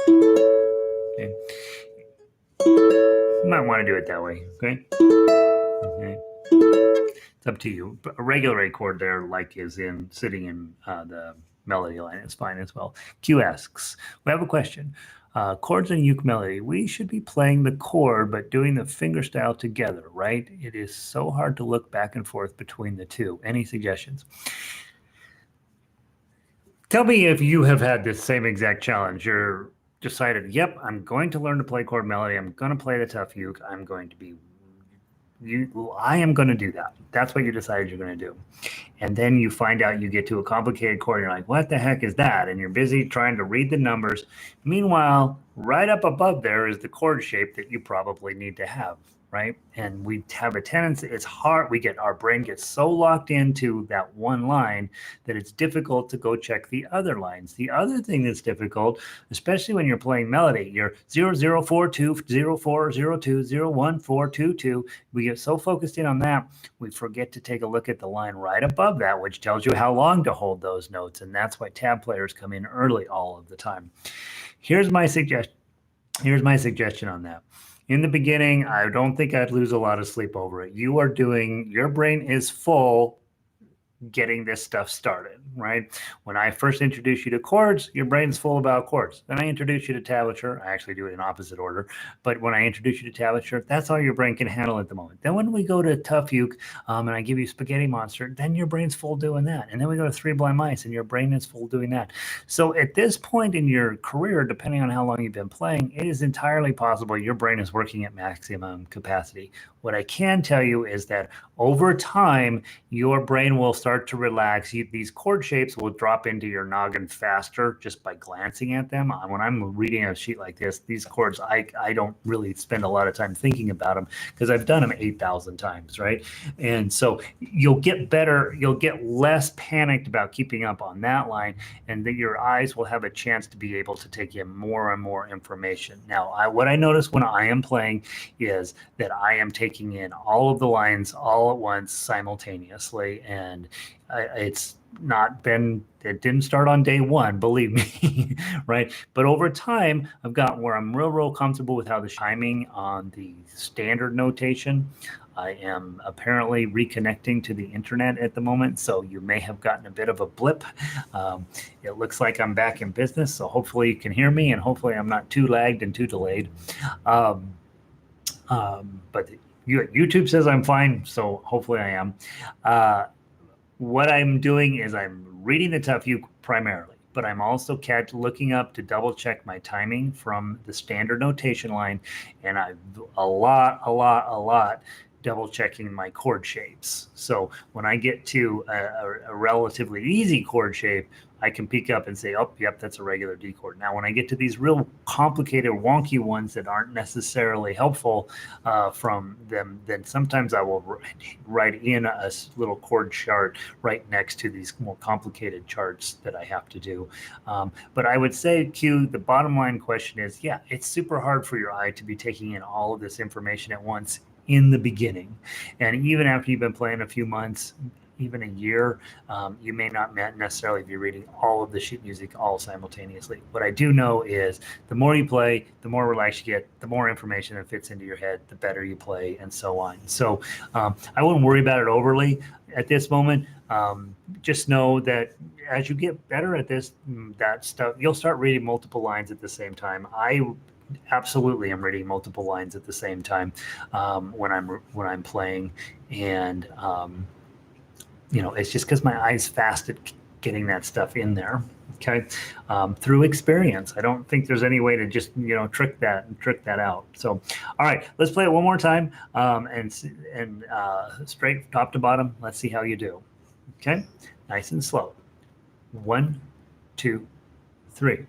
Okay. You might want to do it that way, okay? Okay. It's up to you. A regular A chord there, like is in sitting in the melody line, is fine as well. Q asks, we have a question. Chords in ukulele, we should be playing the chord but doing the finger style together, right? It is so hard to look back and forth between the two. Any suggestions? Tell me if you have had this same exact challenge. You're decided, yep, I'm going to learn to play chord melody. I'm going to play the tough uke. I'm going to be I am going to do that. That's what you decided you're going to do. And then you find out you get to a complicated chord. And you're like, what the heck is that? And you're busy trying to read the numbers. Meanwhile, right up above there is the chord shape that you probably need to have, right? And we have a tendency, it's hard, our brain gets so locked into that one line that it's difficult to go check the other lines. The other thing that's difficult, especially when you're playing melody, you're 0042, 0402, 01422. We get so focused in on that, we forget to take a look at the line right above that, which tells you how long to hold those notes. And that's why tab players come in early all of the time. Here's my suggestion on that. In the beginning, I don't think I'd lose a lot of sleep over it. Your brain is full getting this stuff started, right? When I first introduce you to chords, your brain's full about chords. Then I introduce you to tablature. I actually do it in opposite order. But when I introduce you to tablature, that's all your brain can handle at the moment. Then when we go to tough uke and I give you spaghetti monster, then your brain's full doing that. And then we go to three blind mice and your brain is full doing that. So at this point in your career, depending on how long you've been playing, it is entirely possible your brain is working at maximum capacity. What I can tell you is that over time, your brain will start to relax. These chord shapes will drop into your noggin faster just by glancing at them. When I'm reading a sheet like this, these chords, I don't really spend a lot of time thinking about them because I've done them 8,000 times, right? And so you'll get better, you'll get less panicked about keeping up on that line, and that your eyes will have a chance to be able to take in more and more information. Now, what I notice when I am playing is that I am taking in all of the lines all at once simultaneously, and it didn't start on day one, believe me, right? But over time, I've gotten where I'm real comfortable with how the timing on the standard notation. I am apparently reconnecting to the internet at the moment, so you may have gotten a bit of a blip. It looks like I'm back in business, so hopefully you can hear me, and hopefully I'm not too lagged and too delayed. But YouTube says I'm fine, so hopefully I am. What I'm doing is I'm reading the tough uke primarily, but I'm also looking up to double check my timing from the standard notation line, and I've a lot double checking my chord shapes. So when I get to a relatively easy chord shape, I can peek up and say, oh, yep, that's a regular D chord. Now, when I get to these real complicated, wonky ones that aren't necessarily helpful from them, then sometimes I will write in a little chord chart right next to these more complicated charts that I have to do. But I would say, Q, the bottom line question is, yeah, it's super hard for your eye to be taking in all of this information at once in the beginning. And even after you've been playing a few months, even a year, you may not necessarily be reading all of the sheet music all simultaneously. What I do know is the more you play, the more relaxed you get, the more information that fits into your head, the better you play, and so on. So I wouldn't worry about it overly at this moment. Just know that as you get better at that stuff, you'll start reading multiple lines at the same time. I absolutely am reading multiple lines at the same time when I'm playing, and it's just because my eye's fast at getting that stuff in there. Okay, through experience. I don't think there's any way to just trick that out. So, all right, let's play it one more time and straight top to bottom. Let's see how you do. Okay, nice and slow. 1, 2, 3.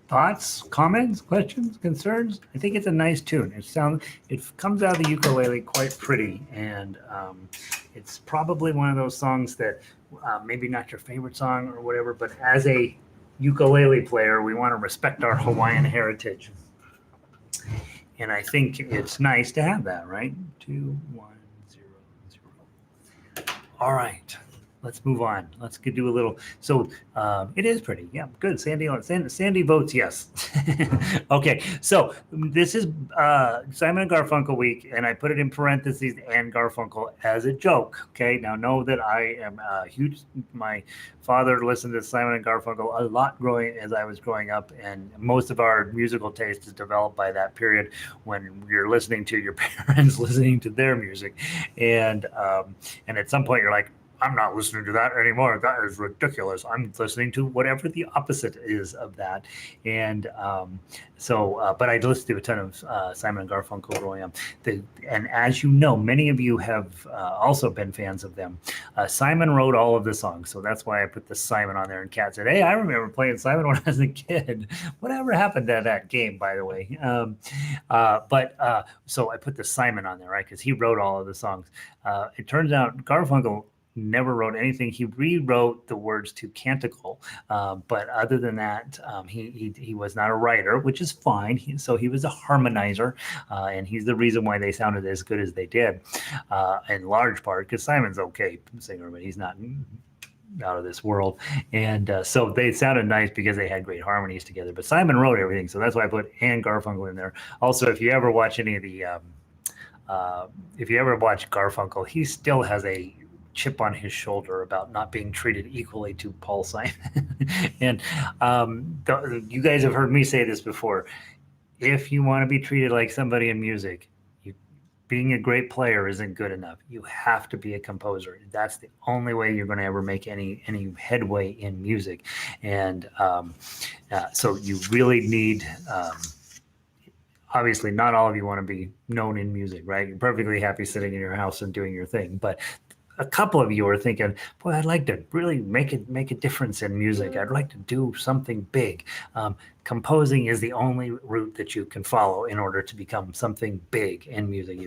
Thoughts, comments, questions, concerns? I think it's a nice tune. It comes out of the ukulele quite pretty, and it's probably one of those songs that maybe not your favorite song or whatever, but as a ukulele player, we want to respect our Hawaiian heritage, and I think it's nice to have that, right? 2100. All right. Let's move on. Let's do a little. So it is pretty. Yeah, good. Sandy votes yes. Okay, so this is Simon and Garfunkel week, and I put it in parentheses and Garfunkel as a joke. Okay, now know that I am huge. My father listened to Simon and Garfunkel a lot as I was growing up, and most of our musical taste is developed by that period when you're listening to your parents listening to their music, and at some point you're like, I'm not listening to that anymore. That is ridiculous. I'm listening to whatever the opposite is of that. And but I listened to a ton of Simon and Garfunkel growing up. And as you know, many of you have also been fans of them. Simon wrote all of the songs, so that's why I put the Simon on there. And Kat said, "Hey, I remember playing Simon when I was a kid." Whatever happened to that game, by the way? So I put the Simon on there, right? Because he wrote all of the songs. It turns out Garfunkel never wrote anything. He rewrote the words to Canticle, but other than that, he was not a writer, which is fine. So he was a harmonizer, and he's the reason why they sounded as good as they did, in large part because Simon's okay singer, but he's not out of this world. And so they sounded nice because they had great harmonies together. But Simon wrote everything, so that's why I put and Garfunkel in there. Also, if you ever watch any of the, if you ever watch Garfunkel, he still has a chip on his shoulder about not being treated equally to Paul Simon. And you guys have heard me say this before. If you want to be treated like somebody in music, being a great player isn't good enough. You have to be a composer. That's the only way you're going to ever make any headway in music. And so you really need, obviously not all of you want to be known in music, right? You're perfectly happy sitting in your house and doing your thing. But a couple of you are thinking, boy, I'd like to really make a difference in music. I'd like to do something big. Composing is the only route that you can follow in order to become something big in music.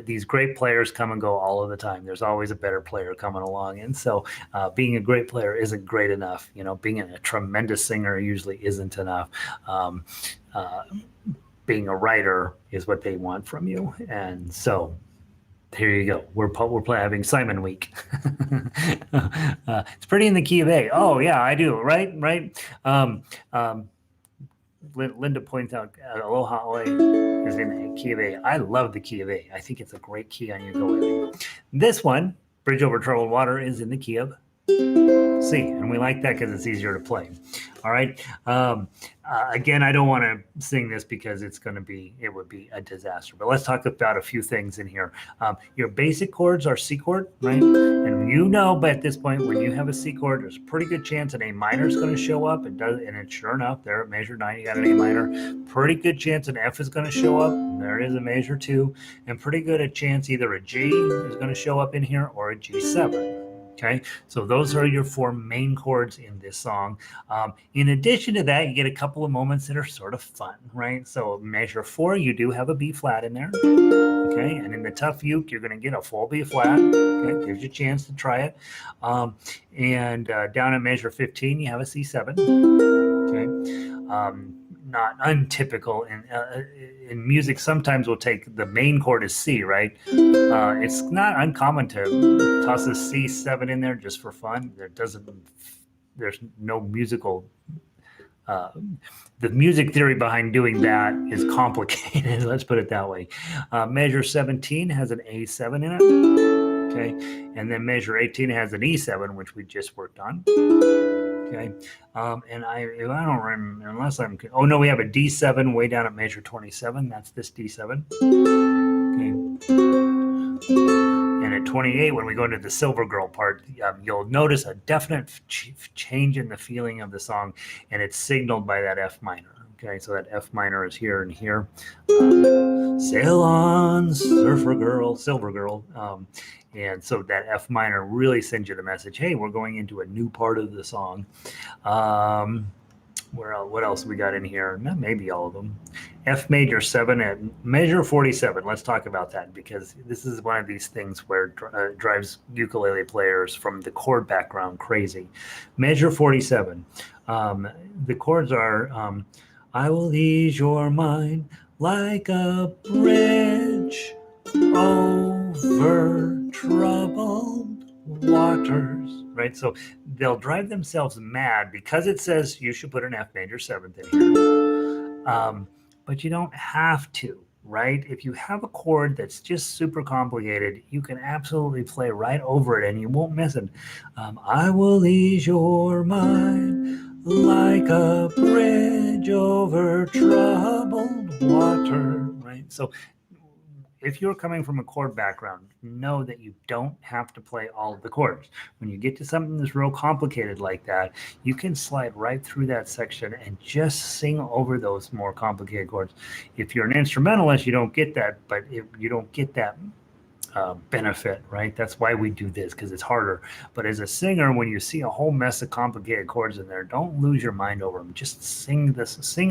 These great players come and go all of the time. There's always a better player coming along. And so being a great player isn't great enough. Being a tremendous singer usually isn't enough. Being a writer is what they want from you. And so here you go. We're having Simon Week. It's pretty in the key of A. Oh yeah, I do. Right. Linda points out Aloha Oi is in the key of A. I love the key of A. I think it's a great key on ukulele. This one, Bridge Over Troubled Water, is in the key of C, and we like that because it's easier to play. All right. Again, I don't want to sing this because it would be a disaster. But let's talk about a few things in here. Your basic chords are C chord, right? And but at this point, when you have a C chord, there's a pretty good chance an A minor is going to show up. It does, and it's sure enough, there at measure 9, you got an A minor. Pretty good chance an F is going to show up. And there it is, a measure 2, and pretty good a chance either a G is going to show up in here or a G7. Okay, so those are your 4 main chords in this song. In addition to that, you get a couple of moments that are sort of fun, right? So measure 4, you do have a B flat in there. Okay, and in the tough uke, you're going to get a full B flat. Okay, gives you a chance to try it. And down at measure 15, you have a C7. Okay. Not untypical in music. Sometimes we'll take the main chord as C, right? It's not uncommon to toss a C7 in there just for fun. There's no musical. The music theory behind doing that is complicated. Let's put it that way. Measure 17 has an A7 in it. Okay, and then measure 18 has an E7, which we just worked on. Okay, and I don't remember, unless I'm, oh no, we have a D7 way down at measure 27. That's this D7. Okay, and then at 28, when we go into the Silver Girl part, you'll notice a definite change in the feeling of the song, and it's signaled by that F minor. Okay, so that F minor is here and here. Sail on, Silver Girl. And so that F minor really sends you the message, hey, we're going into a new part of the song. What else we got in here? Maybe all of them. F major 7 at measure 47. Let's talk about that, because this is one of these things where drives ukulele players from the chord background crazy. Measure 47. The chords are I will ease your mind like a bridge over troubled waters, right? So they'll drive themselves mad because it says you should put an F major 7th in here. But you don't have to, right? If you have a chord that's just super complicated, you can absolutely play right over it and you won't miss it. I will ease your mind like a bridge over troubled water, right? So if you're coming from a chord background, know that you don't have to play all of the chords. When you get to something that's real complicated like that, you can slide right through that section and just sing over those more complicated chords. If you're an instrumentalist, you don't get that, but if you don't get that benefit, right? That's why we do this, because it's harder. But as a singer, when you see a whole mess of complicated chords in there, don't lose your mind over them. Just sing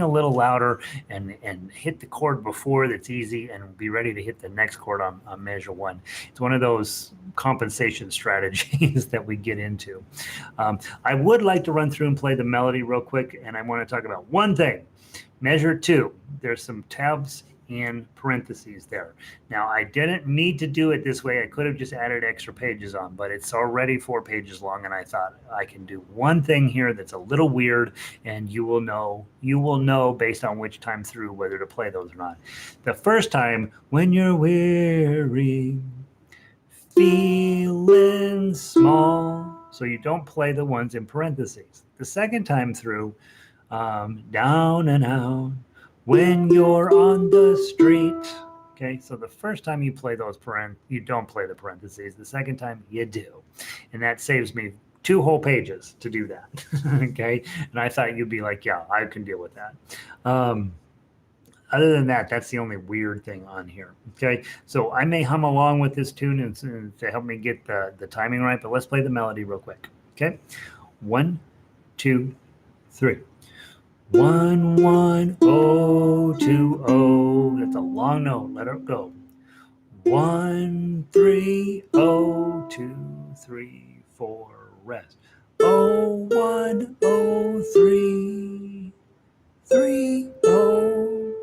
a little louder and hit the chord before that's easy, and be ready to hit the next chord on measure 1. It's one of those compensation strategies that we get into. I would like to run through and play the melody real quick, and I want to talk about one thing. Measure 2, there's some tabs in parentheses there. Now, I didn't need to do it this way. I could have just added extra pages on, but it's already 4 pages long, and I thought I can do one thing here that's a little weird, and you will know based on which time through whether to play those or not. The first time, when you're weary, feeling small, so you don't play the ones in parentheses. The second time through, down and out, when you're on the street. Okay, so the first time you play those you don't play the parentheses. The second time you do. And that saves me 2 whole pages to do that. Okay, and I thought you'd be like, yeah, I can deal with that. Other than that, that's the only weird thing on here. Okay, so I may hum along with this tune and to help me get the timing right, but let's play the melody real quick. Okay, 1, 2, 3. 1 1 0 2 0. That's a long note. Let it go. 1 3 0 2 3 4. Rest. 0 1 0 3 3 0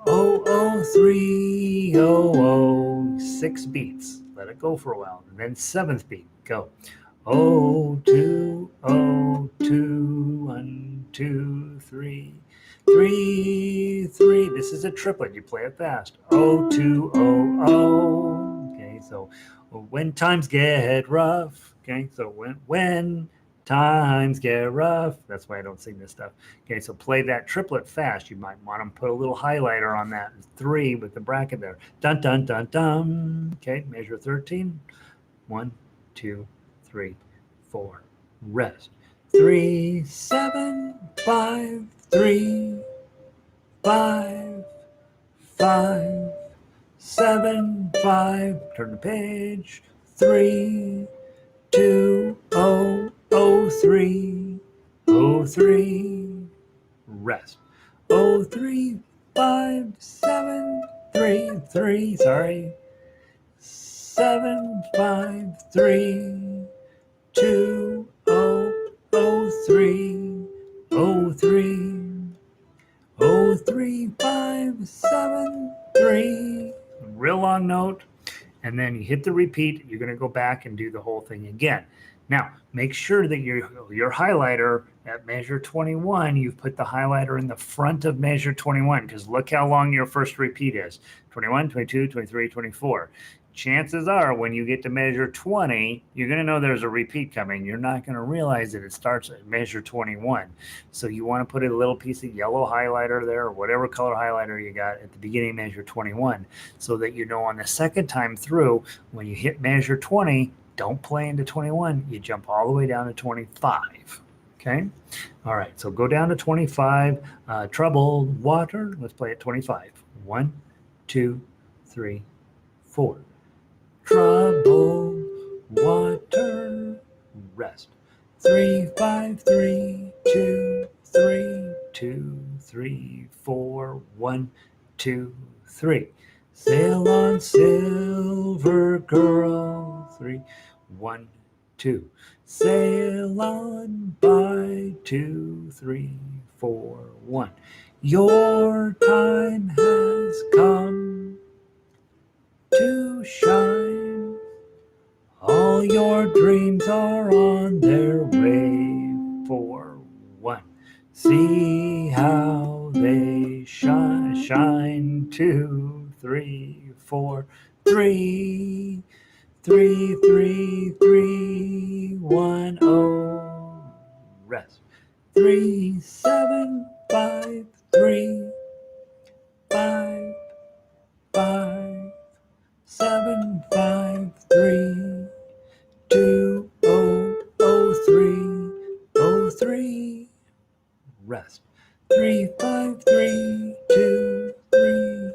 0 0 3 0 0. 6 beats. Let it go for a while. And then 7th beat. Go. 0 2 0 2 1 2 3 3 3. This is a triplet. You play it fast. 0 2 0 0. Okay, so when times get rough. Okay, so when times get rough. That's why I don't sing this stuff. Okay, so play that triplet fast. You might want to put a little highlighter on that 3 with the bracket there. Dun dun dun dun. Okay, measure 13. 1 2 3 4. Rest. 3 7 5 3 5 5 7 5. Turn the page. 3 2 0 0 3 0 3. Rest. 0 3 5 7 3 3. Sorry. 7 5 3 2 0 0 3 0 3 0 3 5 7 3. Real long note, and then you hit the repeat. You're going to go back and do the whole thing again. Now, make sure that your highlighter at measure 21, you've put the highlighter in the front of measure 21, because look how long your first repeat is. 21, 22, 23, 24. chances are when you get to measure 20, you're going to know there's a repeat coming. You're not going to realize that it starts at measure 21. So you want to put a little piece of yellow highlighter there, or whatever color highlighter you got at the beginning of measure 21, so that you know on the second time through, when you hit measure 20, don't play into 21. You jump all the way down to 25. Okay. All right. So go down to 25. Troubled water. Let's play at 25. 1, 2, 3, 4. Troubled water. Rest. 3, 5, 3, 2, 3, 2, 3, 4. 1, 2, 3. Sail on, silver girl. 3, 1, 2. Sail on by 2, 3, 4, 1. Your time has come to shine. All your dreams are on their way. 4, 1. See how they shine. Shine. 2, 3, 4. 3, 3, 3, 3, 1, 0. Rest. 3, 7, 5, 3, 5, 5, 7, 5, 3, 2, 0, 0, 3, 0, 3. Rest. 3, 5, 3, 2, 3,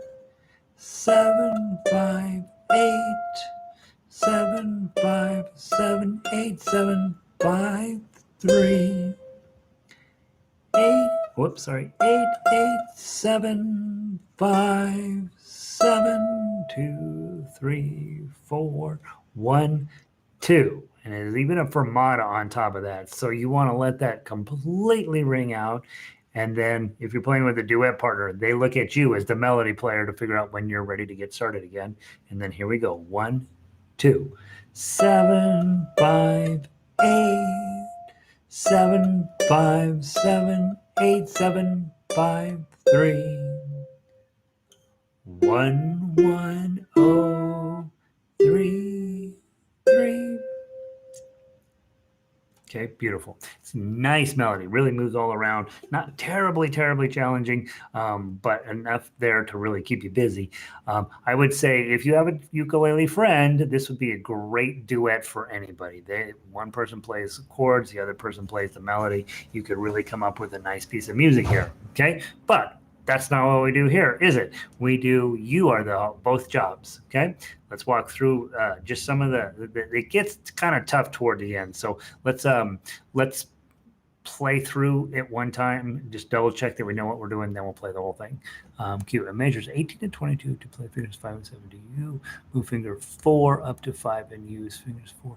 7, 5, 8. 7, 5, 7, 8, 7, 5, 3, 8. Whoops, sorry. 8, 8, 7, 5, 7, 2, 3, 4, 1, 2. And there's even a fermata on top of that. So you want to let that completely ring out. And then if you're playing with a duet partner, they look at you as the melody player to figure out when you're ready to get started again. And then here we go. 1, 2, 7, 5, 8, 7, 5, 7, 8, 7, 5, 3, 1, 1, 0, 3, 3. Okay, beautiful. It's a nice melody, really moves all around. Not terribly challenging, but enough there to really keep you busy. I would say if you have a ukulele friend, this would be a great duet for anybody. One person plays chords, the other person plays the melody. You could really come up with a nice piece of music here, okay? But that's not what we do here, is it? You are both jobs, okay? Let's walk through just some of it gets kind of tough toward the end. So let's play through it one time, just double check that we know what we're doing, then we'll play the whole thing. Cue. It measures 18 to 22 to play fingers 5 and 7 to U, move finger 4 up to 5 and use fingers 4.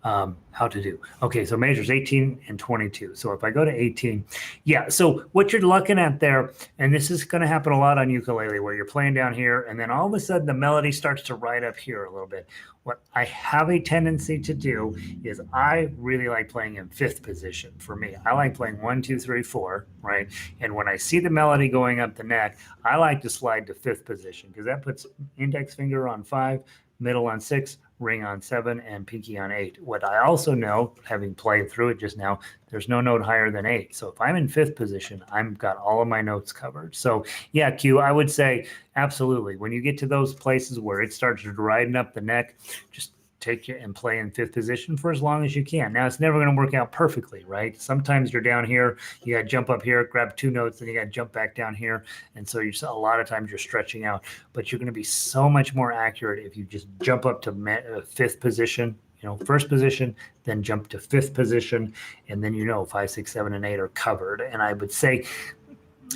How to do. Okay, so measures 18 and 22. So if I go to 18, yeah, so what you're looking at there, and this is going to happen a lot on ukulele, where you're playing down here, and then all of a sudden the melody starts to ride up here a little bit. What I have a tendency to do is I really like playing in 5th position. For me, I like playing 1, 2, 3, 4, right? And when I see the melody going up the neck, I like to slide to 5th position, because that puts index finger on 5, middle on 6, ring on 7, and pinky on 8. What I also know, having played through it just now, there's no note higher than 8. So if I'm in 5th position, I've got all of my notes covered. So yeah, Q, I would say absolutely. When you get to those places where it starts riding up the neck, just take it and play in 5th position for as long as you can. Now, it's never going to work out perfectly, right? Sometimes you're down here, you got to jump up here, grab 2 notes, then you got to jump back down here. And so a lot of times you're stretching out, but you're going to be so much more accurate if you just jump up to 5th position, 1st position, then jump to 5th position, and then 5, 6, 7, and 8 are covered. And I would say,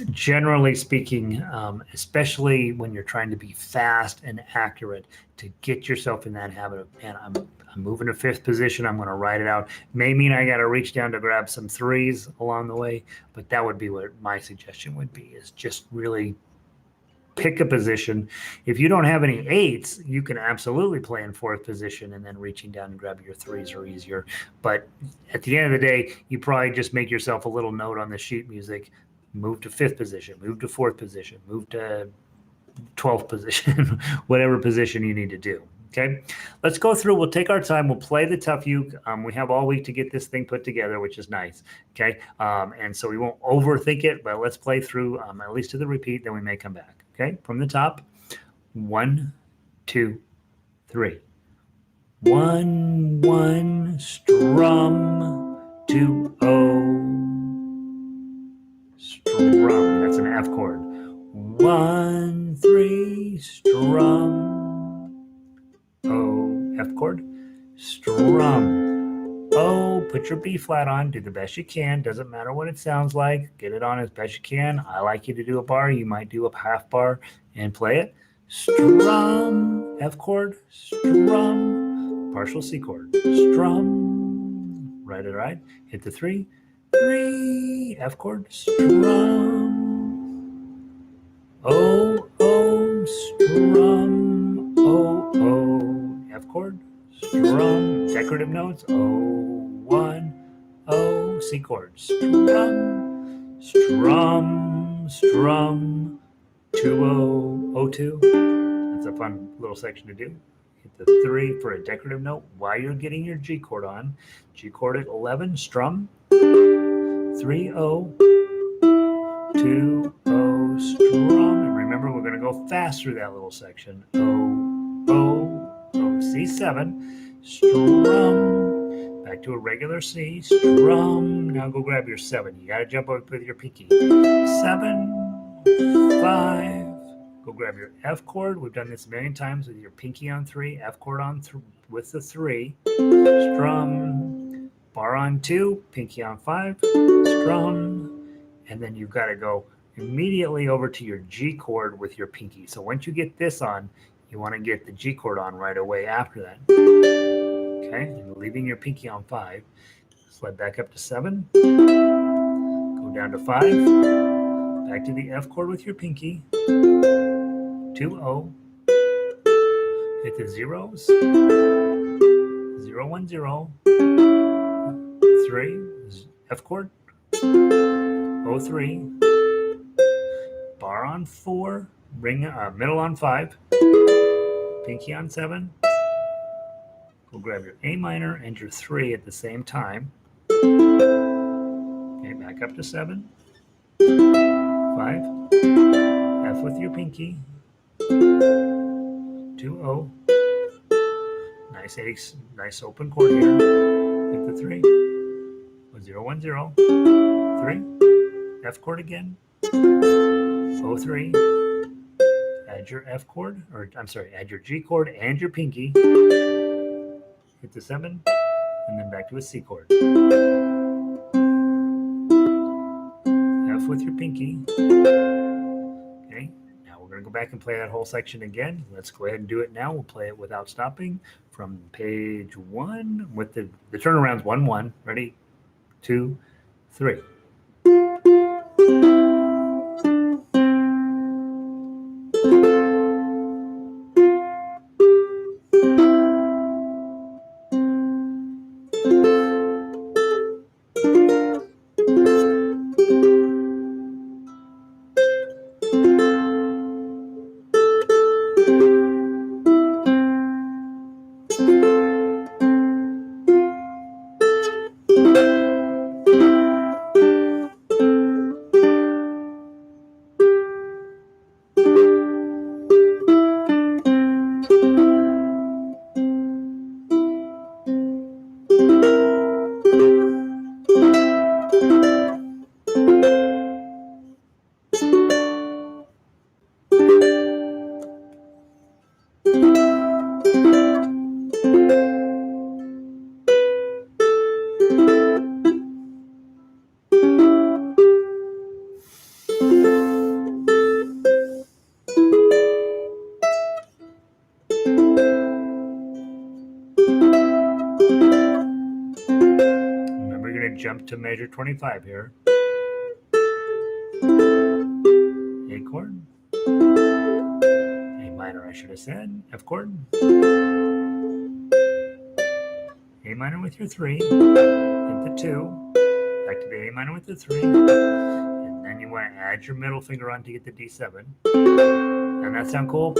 generally speaking, especially when you're trying to be fast and accurate, to get yourself in that habit of, man, I'm moving to 5th position, I'm going to ride it out. May mean I got to reach down to grab some 3s along the way, but that would be what my suggestion would be, is just really pick a position. If you don't have any 8s, you can absolutely play in 4th position, and then reaching down and grab your 3s are easier. But at the end of the day, you probably just make yourself a little note on the sheet music, move to 5th position, move to 4th position, move to 12th position, whatever position you need to do. Okay, let's go through. We'll take our time. We'll play the tough uke. We have all week to get this thing put together, which is nice. Okay, and so we won't overthink it, but let's play through at least to the repeat. Then we may come back. Okay, from the top. 1, 2, 3. 1, 1, strum, 2, 0, strum. That's an F chord. 1, 3, strum, O, F chord, strum, O, put your B flat on, do the best you can, doesn't matter what it sounds like, get it on as best you can. I like you to do a bar, you might do a half bar and play it. Strum, F chord, strum, partial C chord, strum, right, hit the 3, 3, F chord, strum, O, O, strum, O, O, F chord, strum, decorative notes, O, 1, O, C chord, strum, strum, strum, 2, O, O2. That's a fun little section to do. Hit the 3 for a decorative note while you're getting your G chord on. G chord at 11, strum, 3, O, 2, O, strum. And remember, we're going to go fast through that little section. O, O, O, C7, strum, back to a regular C, strum. Now go grab your 7. You got to jump up with your pinky. 7, 5. Go grab your F chord. We've done this a million times with your pinky on 3, F chord on with the 3, strum, bar on 2, pinky on 5, strum, and then you've got to go immediately over to your G chord with your pinky. So once you get this on, you want to get the G chord on right away after that. Okay, and leaving your pinky on 5, slide back up to 7, go down to 5, back to the F chord with your pinky, 2, O, hit the zeros, 0, 1, 0, 3, F chord, O, 3, bar on 4, ring middle on 5, pinky on 7, go grab your A minor and your 3 at the same time. Okay, back up to 7, 5, F with your pinky, 2, O, nice ace, nice open chord here, hit the 3, 0, 1, 0, 3, F chord again, O, 3, add your F chord, or I'm sorry, add your G chord and your pinky, hit the 7, and then back to a C chord. F with your pinky. Okay, now we're going to go back and play that whole section again. Let's go ahead and do it now. We'll play it without stopping from page 1 with the turnarounds 1, 1. Ready? 2, 3. Jump to measure 25 here. A chord, A minor I should have said, F chord, A minor with your 3, hit the 2, back to the A minor with the 3, and then you want to add your middle finger on to get the D7. Doesn't that sound cool?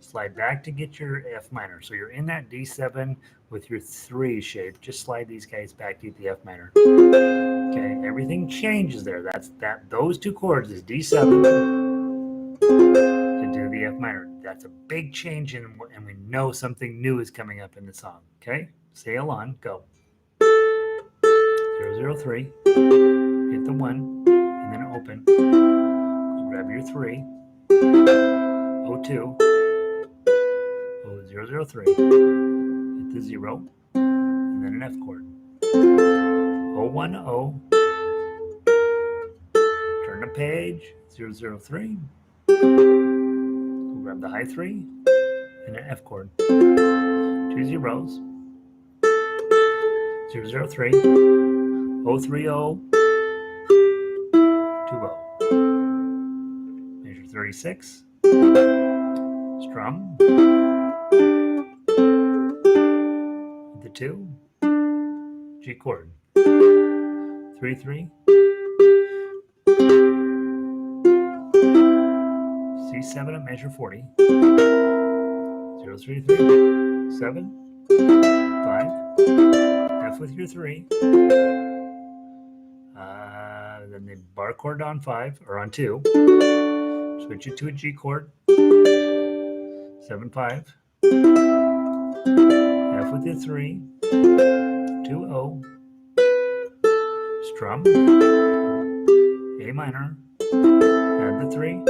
slide back to get your F minor. So you're in that D7 with your 3 shape. Just slide these guys back to get the F minor. Okay, everything changes there. Those 2 chords is D7 to do the F minor. That's a big change, and we know something new is coming up in the song. Okay, sail on, go. 003, hit the 1, and then open. Grab your 3, 02, 003, hit the 0, and then an F chord. 010, turn the page, 003, grab the high 3, and an F chord. 2 zeros, 003, 030, 20. Measure 36, strum, the 2, G chord, 3, 3, C7 at measure 40, 0, 3, 3, 7, 5, F with your 3, then the bar chord on 5, or on 2, switch it to a G chord, 7, 5, F with your 3, 2, O, strum, A minor, add the 3,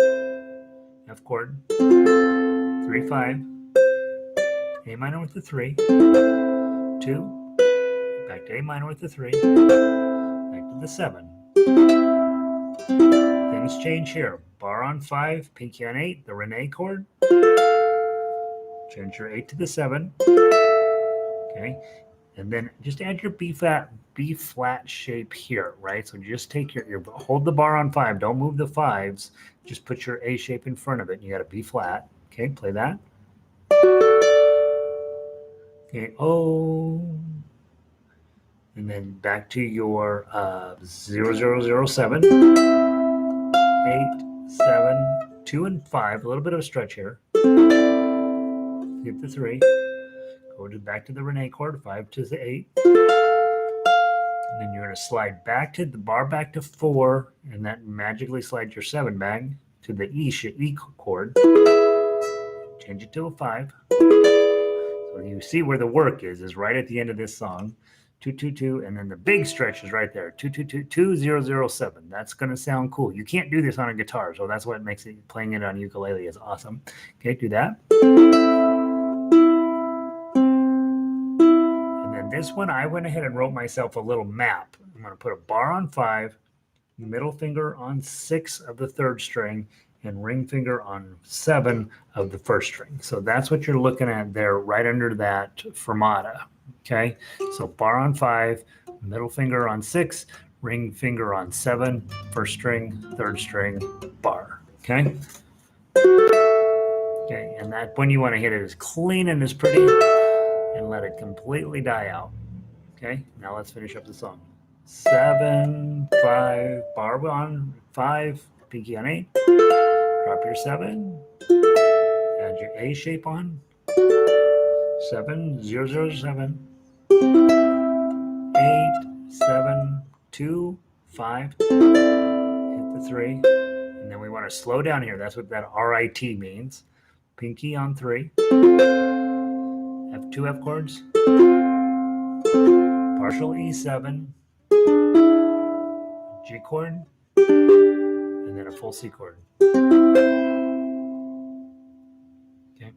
F chord, 3, 5, A minor with the 3, 2, back to A minor with the 3, back to the 7. Things change here. Bar on 5, pinky on 8, the Renee chord. Change your 8 to the 7. Okay, and then just add your B flat shape here, right? So just take your hold the bar on 5. Don't move the 5s. Just put your A shape in front of it. You got a B flat. Okay, play that. Okay, O. And then back to your 0007, 8, 7, 2, and 5. A little bit of a stretch here. Hit the 3. Go back to the Renee chord, 5 to the 8. And then you're going to slide back to the bar back to 4, and that magically slides your 7 back to the E chord. Change it to a 5. So you see where the work is right at the end of this song. 2, 2, 2, and then the big stretch is right there. 2, 2, 2, 2, 0, 7. That's going to sound cool. You can't do this on a guitar, so that's what makes it playing it on ukulele is awesome. Okay, do that. And then this one, I went ahead and wrote myself a little map. I'm going to put a bar on 5, middle finger on 6 of the 3rd string, and ring finger on 7 of the 1st string. So that's what you're looking at there, right under that fermata. Okay, so bar on 5, middle finger on 6, ring finger on 7, 1st string, 3rd string, bar. Okay. Okay, and that when you want to hit it as clean and as pretty, and let it completely die out. Okay, now let's finish up the song. 7, 5, bar on 5, pinky on 8, drop your 7, add your A shape on, 7, 0, 7, 8, 7, 2, 5, hit the 3, and then we want to slow down here. That's what that RIT means. Pinky on 3, F2 F chords, partial E7, G chord, and then a full C chord. Okay.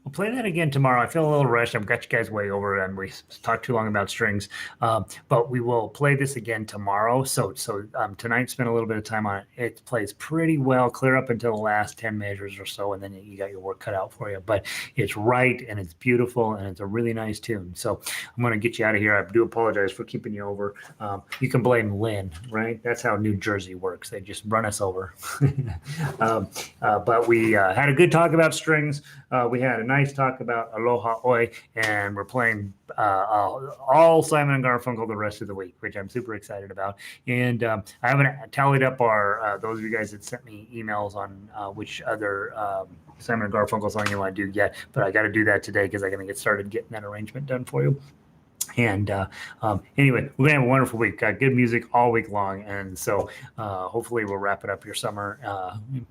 We'll play that again tomorrow. I feel a little rushed. I've got you guys way over, and we talked too long about strings. But we will play this again tomorrow. So tonight, spent a little bit of time on it. It plays pretty well, clear up until the last 10 measures or so, and then you got your work cut out for you. But it's right, and it's beautiful, and it's a really nice tune. So I'm going to get you out of here. I do apologize for keeping you over. You can blame Lynn, right? That's how New Jersey works. They just run us over. But we had a good talk about strings. We had a nice talk about Aloha Oi, and we're playing all Simon & Garfunkel the rest of the week, which I'm super excited about. And I haven't tallied up our those of you guys that sent me emails on which other Simon & Garfunkel song you want to do yet, but I got to do that today because I'm going to get started getting that arrangement done for you. And anyway, we're gonna have a wonderful week. Got good music all week long, and so hopefully we'll wrap it up your summer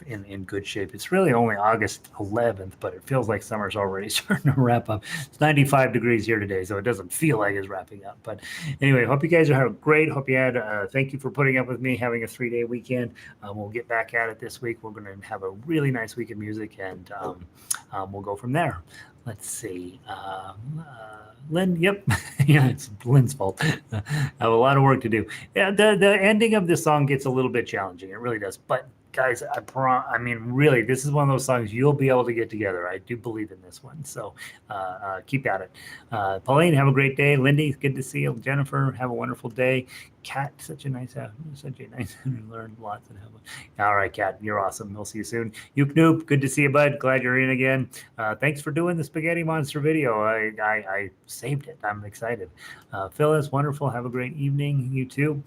in good shape. It's really only August 11th, but it feels like summer's already starting to wrap up. It's 95 degrees here today, so it doesn't feel like it's wrapping up. But anyway, hope you guys are great. Hope you had. Thank you for putting up with me having a 3-day weekend. We'll get back at it this week. We're going to have a really nice week of music, and we'll go from there. Let's see. Lynn, yep. Yeah, it's Lynn's fault. I have a lot of work to do. Yeah, the ending of this song gets a little bit challenging. It really does. But guys, I mean, really, this is one of those songs you'll be able to get together. I do believe in this one. So keep at it. Pauline, have a great day. Lindy, good to see you. Jennifer, have a wonderful day. Kat, such a nice learned lots and have a, all right, Kat, you're awesome. We'll see you soon. Yuke Noop, good to see you, bud. Glad you're in again. Thanks for doing the Spaghetti Monster video. I saved it. I'm excited. Phyllis, wonderful. Have a great evening. You too.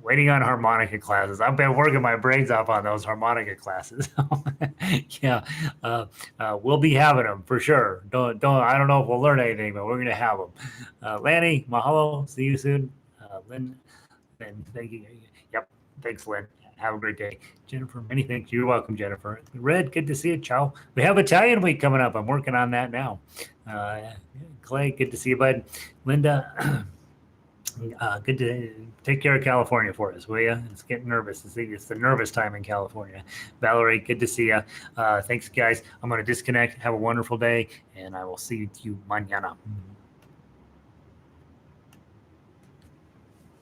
Waiting on harmonica classes. I've been working my brains off on those harmonica classes. Yeah, we'll be having them for sure. I don't know if we'll learn anything, but we're gonna have them. Lanny, mahalo. See you soon. Lynn, thank you. Yep, thanks, Lynn. Have a great day. Jennifer, many thanks. You're welcome, Jennifer. Red, good to see you. Ciao. We have Italian week coming up. I'm working on that now. Clay, good to see you, bud. Linda, good to take care of California for us, will you? It's getting nervous. It's the nervous time in California. Valerie, good to see you. Thanks, guys. I'm going to disconnect. Have a wonderful day, and I will see you mañana.